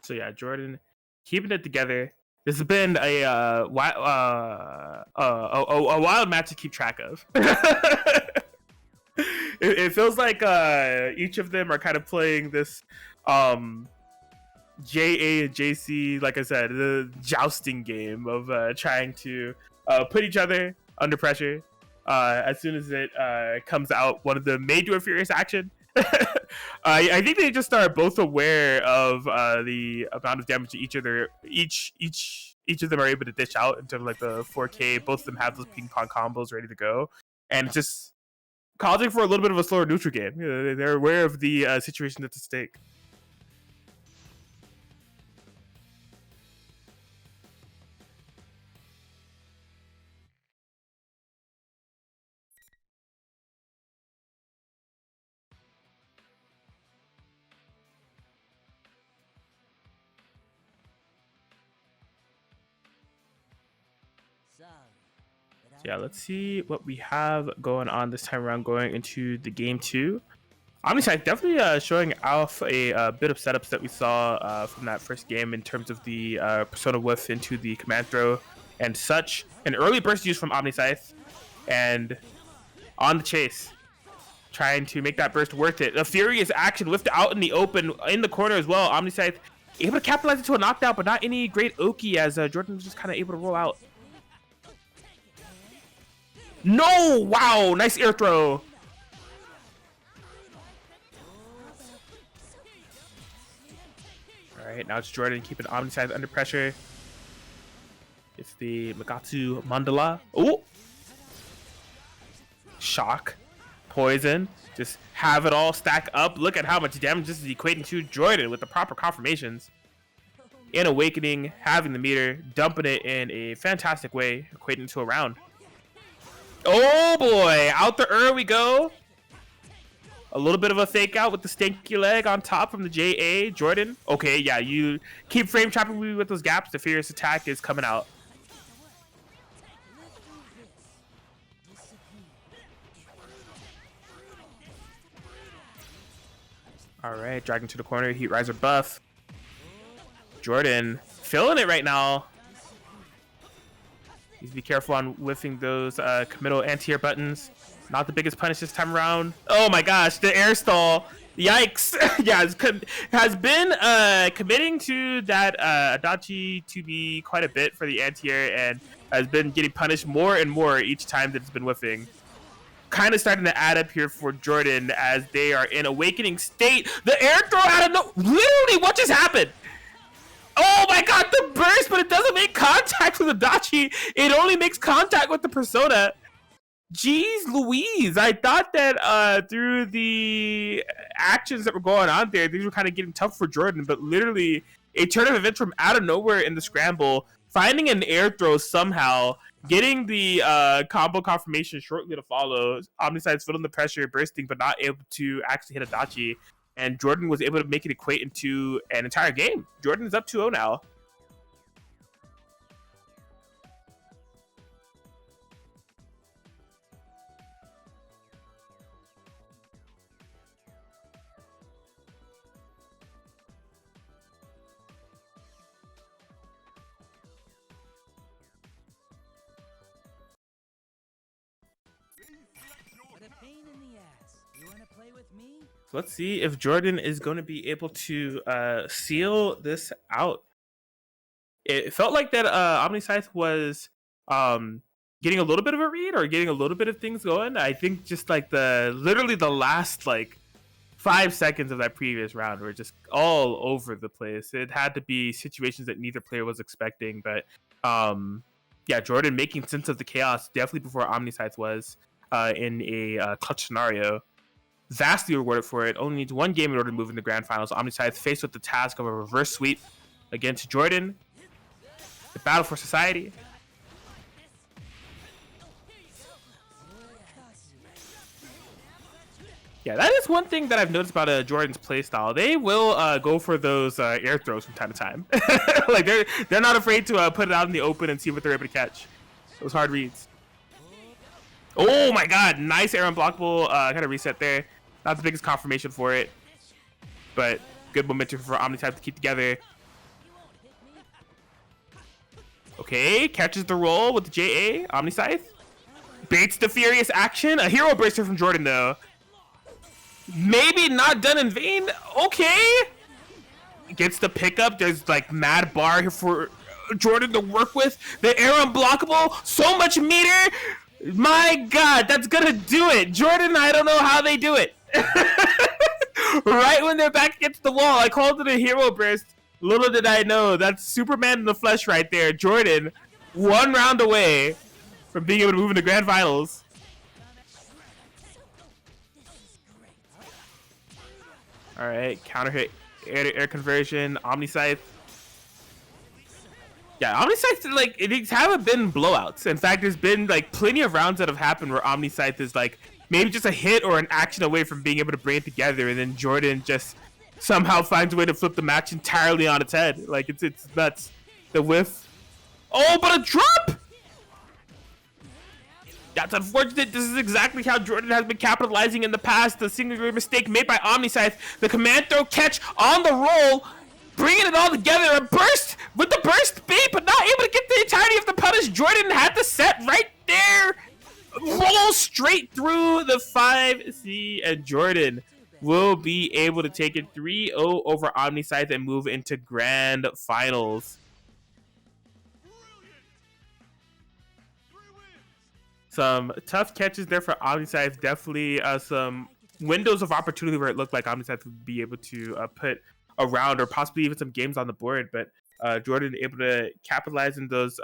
So yeah, Jordan keeping it together. This has been a wild match to keep track of. It feels like each of them are kind of playing this JA and JC, like I said, the jousting game of trying to put each other under pressure. As soon as it comes out, one of them may do a furious action. I think they just are both aware of the amount of damage each of them are able to dish out in terms of like the 4K. Both of them have those ping pong combos ready to go, and it's just causing for a little bit of a slower neutral game. They're aware of the situation that's at stake. So yeah, let's see what we have going on this time around going into the game 2. OmniSScythe definitely showing off a bit of setups that we saw from that first game in terms of the Persona whiff into the command throw and such. An early burst use from OmniSScythe, and on the chase, trying to make that burst worth it. A furious action whiffed out in the open, in the corner as well. OmniSScythe able to capitalize into a knockdown, but not any great Oki, as Jordan was just kind of able to roll out. No! Wow! Nice air throw. Alright, now it's Jordan keeping OmniSScythe under pressure. It's the Magatsu Mandala. Oh! Shock. Poison. Just have it all stack up. Look at how much damage this is equating to Jordan with the proper confirmations. In Awakening, having the meter, dumping it in a fantastic way, equating to a round. Oh boy! Out the we go. A little bit of a fake out with the stinky leg on top from the JA. Jordan. Okay, yeah, you keep frame trapping me with those gaps. The furious attack is coming out. All right, dragging to the corner. Heat Riser buff. Jordan feeling it right now. Needs to be careful on whiffing those committal anti-air buttons. Not the biggest punish this time around. Oh my gosh, the air stall. Yikes. Yeah, has been committing to that Adachi to be quite a bit for the anti-air, and has been getting punished more and more each time that it's been whiffing. Kind of starting to add up here for Jordan as they are in Awakening state. The air throw out of no... Literally, what just happened? Oh my god, the burst, but it doesn't make contact with Adachi. It only makes contact with the Persona. Jeez Louise, I thought that through the actions that were going on there, these were kind of getting tough for Jordan, but literally a turn of events from out of nowhere in the scramble, finding an air throw somehow, getting the combo confirmation shortly to follow. OmniSScythe's feeling the pressure, bursting, but not able to actually hit Adachi. And Jordan was able to make it equate into an entire game. Jordan is up 2-0 now. What a pain in the ass. You wanna play with me? So let's see if Jordan is going to be able to seal this out. It felt like that OmniSScythe was getting a little bit of a read or getting a little bit of things going. I think just like literally the last like 5 seconds of that previous round were just all over the place. It had to be situations that neither player was expecting, but yeah, Jordan making sense of the chaos definitely before OmniSScythe was in a clutch scenario. Vastly rewarded for it. Only needs one game in order to move in the grand finals. OmniSScythe faced with the task of a reverse sweep against Jordan. The battle for society. Yeah, that is one thing that I've noticed about Jordan's playstyle. They will go for those air throws from time to time. Like they're not afraid to put it out in the open and see what they're able to catch. Those hard reads. Oh my god, nice air unblockable kind of reset there. Not the biggest confirmation for it, but good momentum for OmniSScythe to keep together. Okay, catches the roll with the JA. OmniSScythe baits the furious action. A hero bracer from Jordan though. Maybe not done in vain. Okay, gets the pickup. There's like mad bar here for Jordan to work with. The air unblockable. So much meter. My god, that's gonna do it. Jordan, I don't know how they do it. Right when they're back against the wall, I called it a hero burst. Little did I know, that's Superman in the flesh right there. Jordan, one round away from being able to move into grand finals. All right, counter hit, air conversion, OmniSScythe. Yeah, OmniSScythe, like, it haven't been blowouts. In fact, there's been like plenty of rounds that have happened where OmniSScythe is like maybe just a hit or an action away from being able to bring it together, and then Jordan just somehow finds a way to flip the match entirely on its head. Like it's nuts. The whiff. Oh, but a drop! That's unfortunate. This is exactly how Jordan has been capitalizing in the past. The singular mistake made by OmniSScythe. The command throw catch on the roll. bringing it all together. A burst with the burst bait, but not able to get the entirety of the punish. Jordan had the set right there. Roll straight through the 5C, and Jordan will be able to take it 3-0 over OmniSScythe and move into grand finals. Some tough catches there for OmniSScythe. Definitely some windows of opportunity where it looked like OmniSScythe would be able to put a round or possibly even some games on the board, but Jordan able to capitalize in those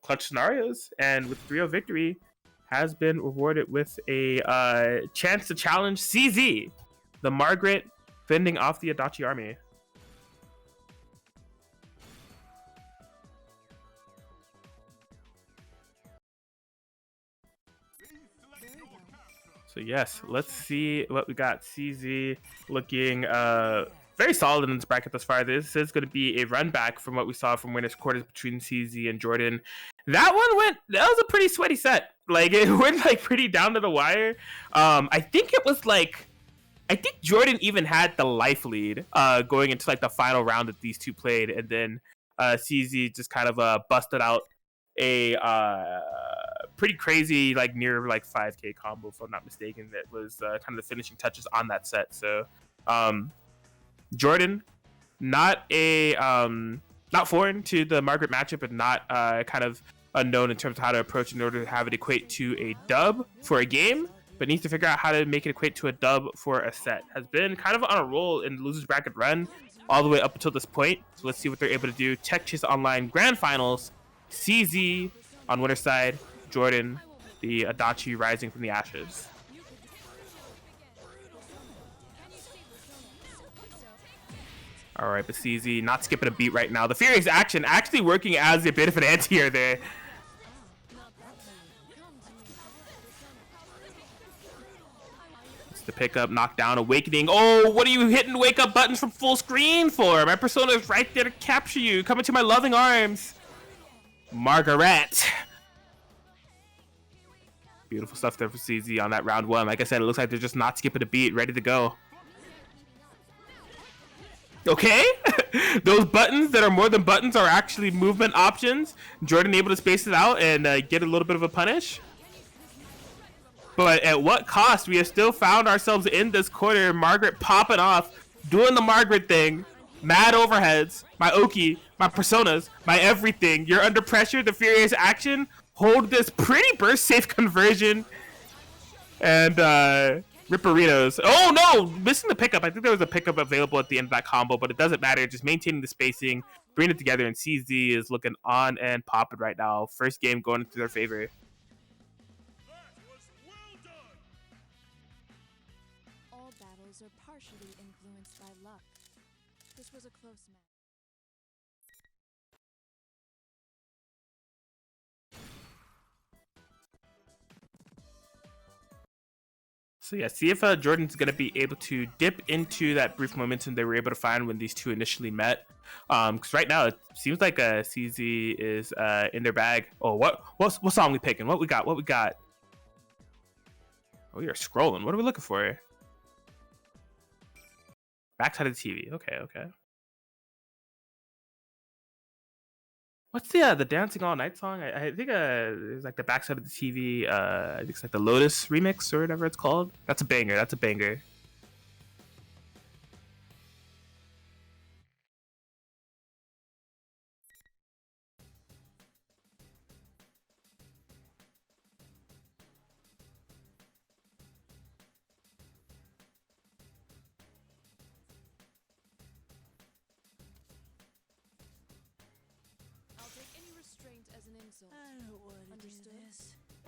clutch scenarios, and with 3-0 victory has been rewarded with a chance to challenge CZ, the Margaret, fending off the Adachi army. So yes, let's see what we got. CZ looking very solid in this bracket thus far. This is going to be a run back from what we saw from winners quarters between CZ and Jordan. That was a pretty sweaty set. Like, it went like pretty down to the wire. I think Jordan even had the life lead going into like the final round that these two played, and then CZ just kind of busted out a pretty crazy, like near like 5K combo, if I'm not mistaken. That was kind of the finishing touches on that set. So Jordan, not foreign to the Margaret matchup, but not kind of unknown in terms of how to approach in order to have it equate to a dub for a game, but needs to figure out how to make it equate to a dub for a set. Has been kind of on a roll in the losers bracket run all the way up until this point. So let's see what they're able to do. Tech Chase Online Grand Finals, CZ on winner's side, Jordan, the Adachi rising from the ashes. All right, but CZ not skipping a beat right now. The Furious action actually working as a bit of an anti-air there. It's the pickup, knockdown, awakening. Oh, what are you hitting wake up buttons from full screen for? My persona is right there to capture you. Come into my loving arms. Margaret. Beautiful stuff there for CZ on that round one. Like I said, it looks like they're just not skipping a beat, ready to go. Okay, those buttons that are more than buttons are actually movement options. Jordan able to space it out and get a little bit of a punish. But at what cost? We have still found ourselves in this quarter. Margaret popping off, doing the Margaret thing. Mad overheads, my Oki, my personas, my everything. You're under pressure, the Furious action. Hold this pretty burst safe conversion. And Ripperitos. Oh no, missing the pickup. I think there was a pickup available at the end of that combo, but it doesn't matter. Just maintaining the spacing, bringing it together, and CZ is looking on and popping right now. First game going into their favor. That was well done. All battles are partially influenced by luck. This was a close match. So yeah, see if Jordan's going to be able to dip into that brief momentum they were able to find when these two initially met. Because right now it seems like CZ is in their bag. Oh, what song we picking? What we got? What we got? Oh, we are scrolling. What are we looking for here? Backside of the TV. Okay, okay. What's the Dancing All Night song? I think it's like the backside of the TV. I think it's like the Lotus remix or whatever it's called. That's a banger. That's a banger.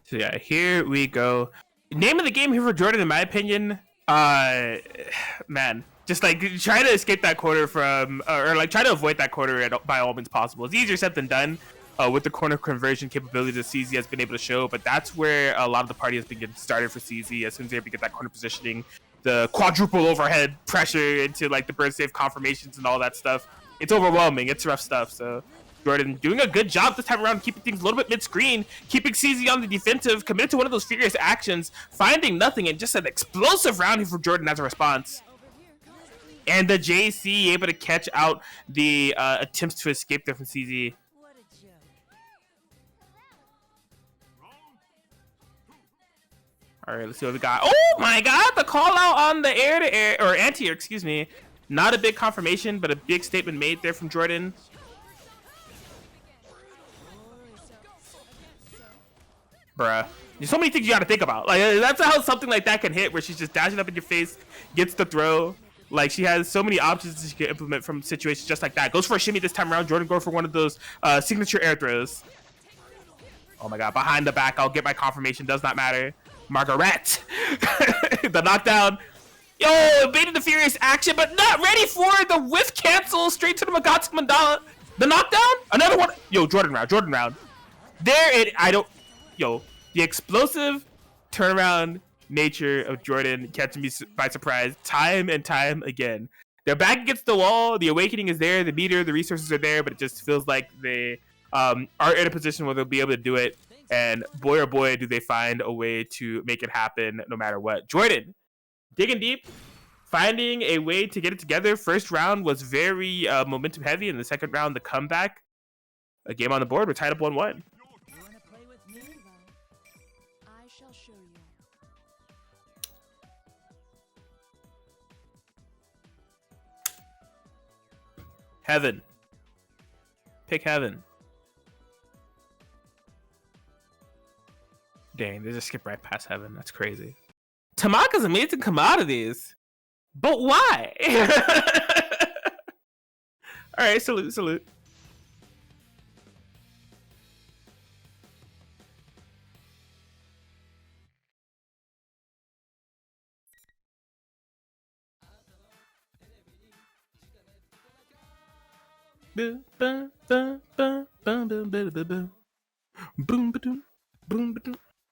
So yeah, here we go. Name of the game here for Jordan, in my opinion, man, just like try to escape that quarter from, or like try to avoid that quarter by all means possible. It's easier said than done with the corner conversion capability that CZ has been able to show, but that's where a lot of the party has been getting started for CZ. As soon as they're able to get that corner positioning, the quadruple overhead pressure into like the burn safe confirmations and all that stuff, it's overwhelming. It's rough stuff. So Jordan doing a good job this time around, keeping things a little bit mid-screen, keeping CZ on the defensive, committed to one of those Furious actions, finding nothing, and just an explosive round here for Jordan as a response. And the JC able to catch out the attempts to escape there from CZ. What a joke. All right, let's see what we got. Oh my God, the call out on the air to air, or anti-air, excuse me. Not a big confirmation, but a big statement made there from Jordan. Bruh. There's so many things you gotta think about. Like, that's how something like that can hit, where she's just dashing up in your face, gets the throw. Like, she has so many options that she can implement from situations just like that. Goes for a shimmy this time around. Jordan going for one of those signature air throws. Oh my God, behind the back. I'll get my confirmation. Does not matter. Margaret. The knockdown. Yo, baited the furious action, but not ready for the whiff cancel straight to the Magatsu Mandala. The knockdown. Another one. Yo, Jordan round. Jordan round. There it. I don't. Yo, the explosive turnaround nature of Jordan catching me by surprise time and time again. They're back against the wall. The awakening is there. The meter, the resources are there, but it just feels like they are in a position where they'll be able to do it. And boy, oh boy, do they find a way to make it happen no matter what. Jordan, digging deep, finding a way to get it together. First round was very momentum heavy. In the second round, the comeback. A game on the board. We're tied up 1-1. You wanna play with me? Very well. I shall show you. Heaven. Pick heaven. Dang, they just skip right past heaven. That's crazy. Tamaka's amazing commodities. But why? Alright, salute, salute. Boom, boom, boom, boom, boom, boom, boom, boom, boom, boom, boom, boom, boom,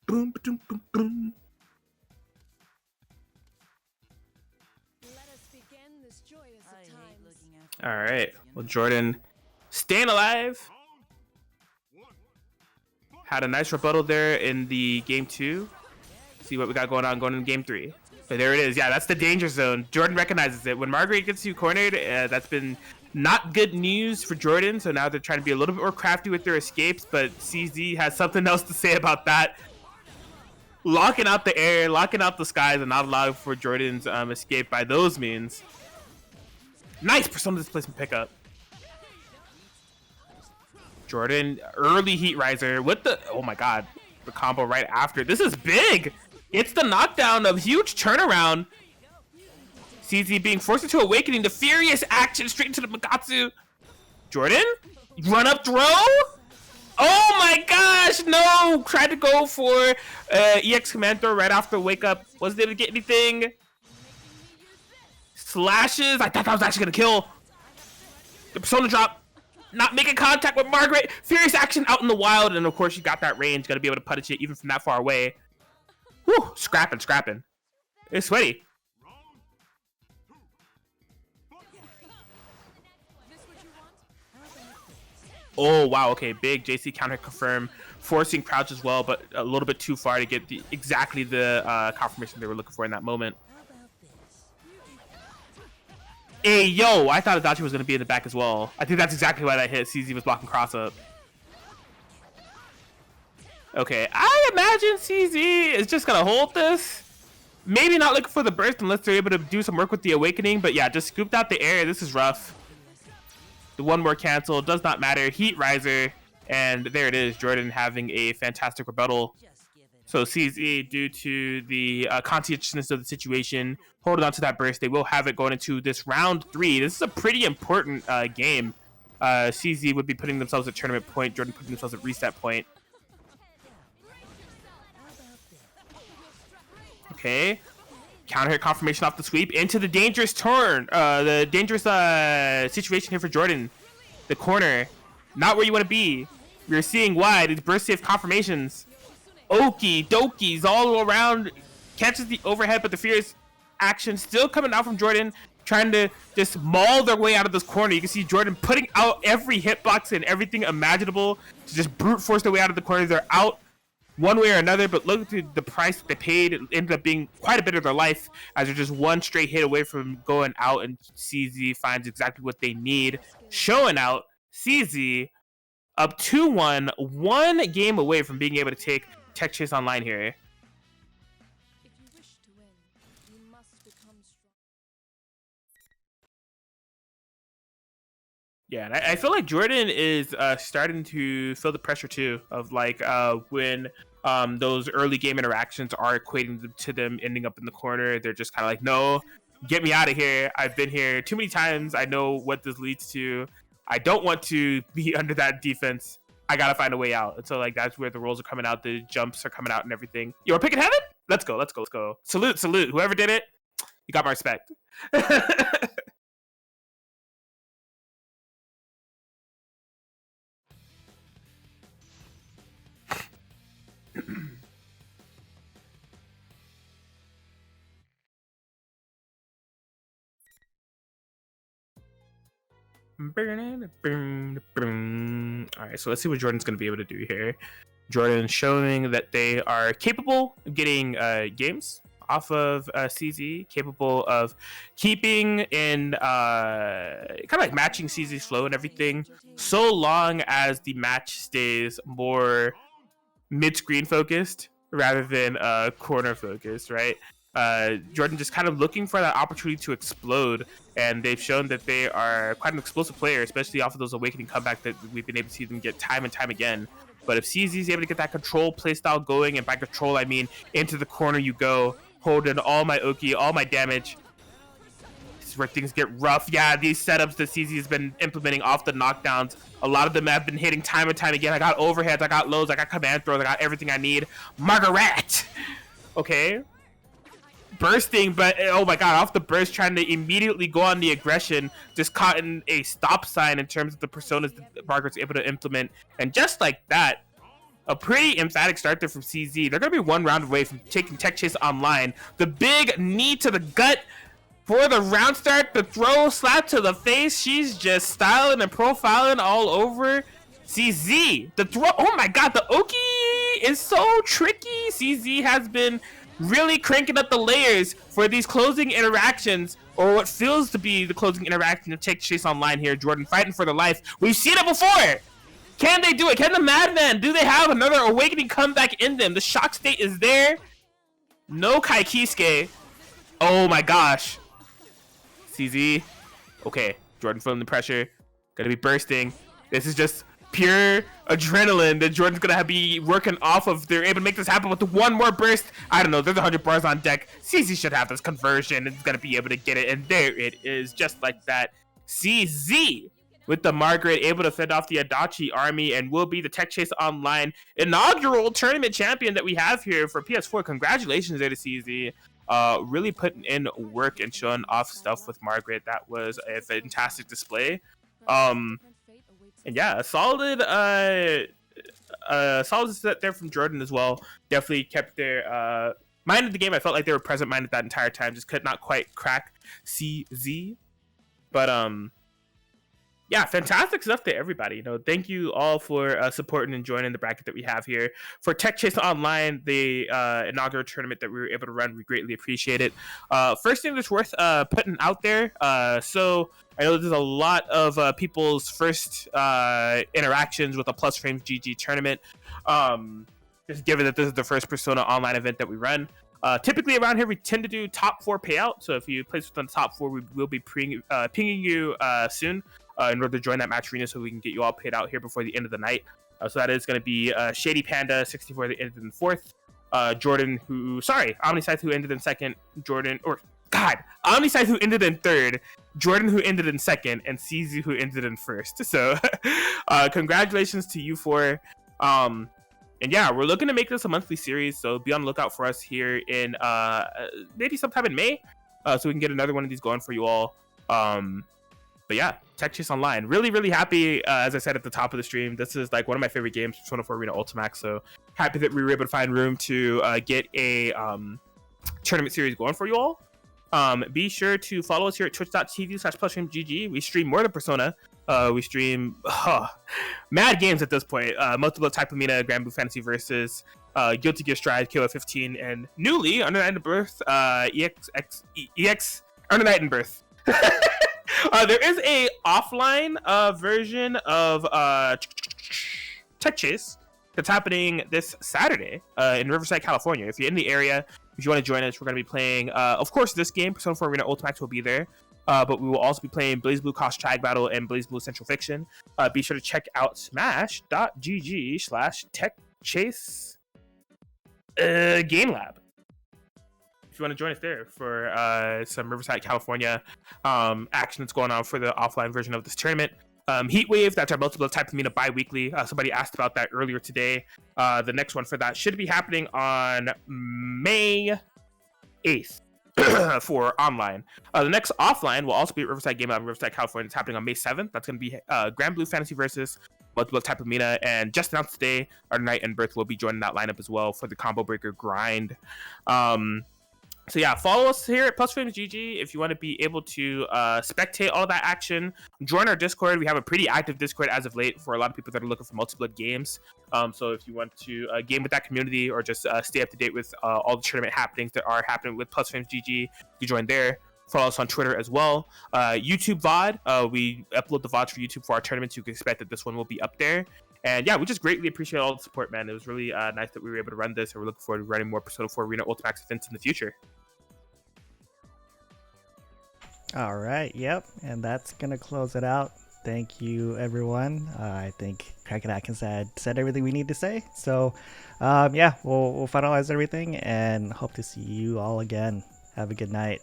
boom, boom, boom, boom. Let us begin this joyous I of hate times. looking after All right. Well, Jordan staying alive. Had a nice rebuttal there in the game 2. See what we got going on going in game 3. But there it is. Yeah, that's the danger zone. Jordan recognizes it. When Margaret gets you cornered, that's been not good news for Jordan. So now they're trying to be a little bit more crafty with their escapes. But CZ has something else to say about that. Locking out the air, locking out the skies, and not allowing for Jordan's escape by those means. Nice persona displacement pickup. Jordan, early heat riser with the, oh my God, the combo right after. This is big. It's the knockdown of huge turnaround. CZ being forced into awakening, the furious action straight into the Magatsu. Jordan, run up throw. Oh my gosh, no. Tried to go for EX command throw right after wake up. Wasn't able to get anything. Slashes. I thought that was actually gonna kill. The persona drop. Not making contact with Margaret. Furious action out in the wild. And of course, you got that range. Gonna be able to punish it even from that far away. Whew. Scrapping, scrapping. It's sweaty. Oh, wow. Okay, big JC counter confirm. Forcing crouch as well, but a little bit too far to get exactly the confirmation they were looking for in that moment. How about this? Hey, yo, I thought Adachi was going to be in the back as well. I think that's exactly why that hit. CZ was blocking cross up. Okay, I imagine CZ is just going to hold this. Maybe not looking for the burst unless they're able to do some work with the awakening. But yeah, just scooped out the air. This is rough. The one more cancel. Does not matter. Heat riser. And there it is. Jordan having a fantastic rebuttal. Just give it. So CZ, due to the conscientiousness of the situation, holding on to that burst, they will have it going into this round 3. This is a pretty important game. CZ would be putting themselves at tournament point. Jordan putting themselves at reset point. Okay. Counter hit confirmation off the sweep into the dangerous turn. The dangerous situation here for Jordan. The corner. Not where you want to be. We're seeing why. These burst safe confirmations. Okie dokies all around. Catches the overhead, but the fierce action still coming out from Jordan. Trying to just maul their way out of this corner. You can see Jordan putting out every hitbox and everything imaginable to just brute force their way out of the corner. They're out. one way or another, but look at the price that they paid. It ended up being quite a bit of their life, as they're just one straight hit away from going out, and CZ finds exactly what they need, showing out. CZ up 2-1, one game away from being able to take Tech Chase Online here. If you wish to win, you must become strong. Yeah, and I feel like Jordan is starting to feel the pressure too of like when those early game interactions are equating to them ending up in the corner. They're just kind of like, no, get me out of here. I've been here too many times. I know what this leads to. I don't want to be under that defense. I gotta find a way out. And so like that's where the rolls are coming out, the jumps are coming out and everything. You're picking heaven? Let's go. Salute. Whoever did it, you got my respect. Alright, so let's see what Jordan's going to be able to do here. Jordan showing that they are capable of getting games off of CZ, capable of keeping in kind of like matching CZ's flow and everything, so long as the match stays more mid-screen focused rather than corner focused, right? Jordan just kind of looking for that opportunity to explode, and they've shown that they are quite an explosive player, especially off of those awakening comeback that we've been able to see them get time and time again. But if CZ is able to get that control playstyle going, and by control I mean into the corner you go, holding all my Oki, all my damage, this is where things get rough. Yeah, these setups that CZ has been implementing off the knockdowns, a lot of them have been hitting time and time again. I got overheads, I got lows, I got command throws, I got everything I need. Margaret! Okay. Bursting, but oh my god, off the burst, trying to immediately go on the aggression, just caught in a stop sign in terms of the personas that Margaret's able to implement. And just like that, a pretty emphatic start there from CZ. They're going to be one round away from taking Tech Chase Online. The big knee to the gut for the round start, the throw, slap to the face. She's just styling and profiling all over CZ. The throw, oh my god, the Oki is so tricky. CZ has been really cranking up the layers for these closing interactions, or what feels to be the closing interaction of Tech Chase Online here. Jordan fighting for their life. We've seen it before. Can they do it? Can the Madman, do they have another awakening comeback in them? The shock state is there. No Kai Kisuke. Oh my gosh. CZ. Okay, Jordan feeling the pressure. Gonna be bursting. This is just pure adrenaline that Jordan's gonna be working off of. They're able to make this happen with the one more burst. I don't know, there's 100 bars on deck. CZ should have this conversion. It's gonna be able to get it, and there it is, just like that. CZ with the Margaret able to fend off the Adachi army and will be the Tech Chase Online inaugural tournament champion that we have here for PS4. Congratulations there to CZ. Really putting in work and showing off stuff with Margaret. That was a fantastic display. And yeah, a solid set there from Jordan as well. Definitely kept their mind of the game. I felt like they were present minded that entire time. Just could not quite crack CZ. But yeah, fantastic stuff to everybody. You know, thank you all for supporting and joining the bracket that we have here for Tech Chase Online, the inaugural tournament that we were able to run. We greatly appreciate it. First thing that's worth putting out there. So I know there's a lot of people's first interactions with a PlusFramesGG tournament. Just given that this is the first Persona Online event that we run. Typically around here, we tend to do top 4 payout. So if you place within the top 4, we will be pinging you soon in order to join that match arena so we can get you all paid out here before the end of the night. So that is going to be ShadyPanda 64 that ended in 4th. Jordan, OmniSScythe who ended in 2nd. OmniSScythe who ended in 3rd. Jordan who ended in 2nd. And CZ who ended in 1st. So congratulations to you 4. And yeah, we're looking to make this a monthly series, so be on the lookout for us here in maybe sometime in May, so we can get another one of these going for you all. But yeah, Tech Chase Online. Really, really happy, as I said at the top of the stream, this is like one of my favorite games, Persona 4 Arena Ultimax, so happy that we were able to find room to get a tournament series going for you all. Be sure to follow us here at twitch.tv/PlusFramesGG. We stream more than Persona. We stream mad games at this point. Multiple Type of Mina, Grand Blue Fantasy Versus, Guilty Gear Strive, Killer 15, and newly Under Night and Birth, EX Under Night and Birth. There is a offline version of Tech Chase that's happening this Saturday in Riverside, California. If you're in the area, if you want to join us, we're going to be playing, of course, this game, Persona 4 Arena Ultimax will be there. But we will also be playing BlazBlue Cost Tag Battle and BlazBlue Central Fiction. Be sure to check out smash.gg/techchase Game Lab if you want to join us there for some Riverside, California action that's going on for the offline version of this tournament. Heatwave, that's our multiple type of Mina bi-weekly. Somebody asked about that earlier today. The next one for that should be happening on May 8th. For online. The next offline will also be at Riverside Game Lab in Riverside, California. It's happening on May 7th. That's going to be Grand Blue Fantasy Versus, multiple type of Mina, and just announced today, our Night and Birth will be joining that lineup as well for the Combo Breaker grind. So yeah, follow us here at PlusFramesGG if you want to be able to spectate all of that action. Join our Discord. We have a pretty active Discord as of late for a lot of people that are looking for multi-blood games. So if you want to game with that community or just stay up to date with all the tournament happenings that are happening with PlusFramesGG, you join there. Follow us on Twitter as well. YouTube VOD. We upload the VODs for YouTube for our tournaments. You can expect that this one will be up there. And yeah, we just greatly appreciate all the support, man. It was really nice that we were able to run this, and we're looking forward to running more Persona 4 Arena Ultimax events in the future. All right, yep, and that's gonna close it out. Thank you, everyone. I think Kraken Atkins had said everything we need to say. So, yeah, we'll finalize everything and hope to see you all again. Have a good night.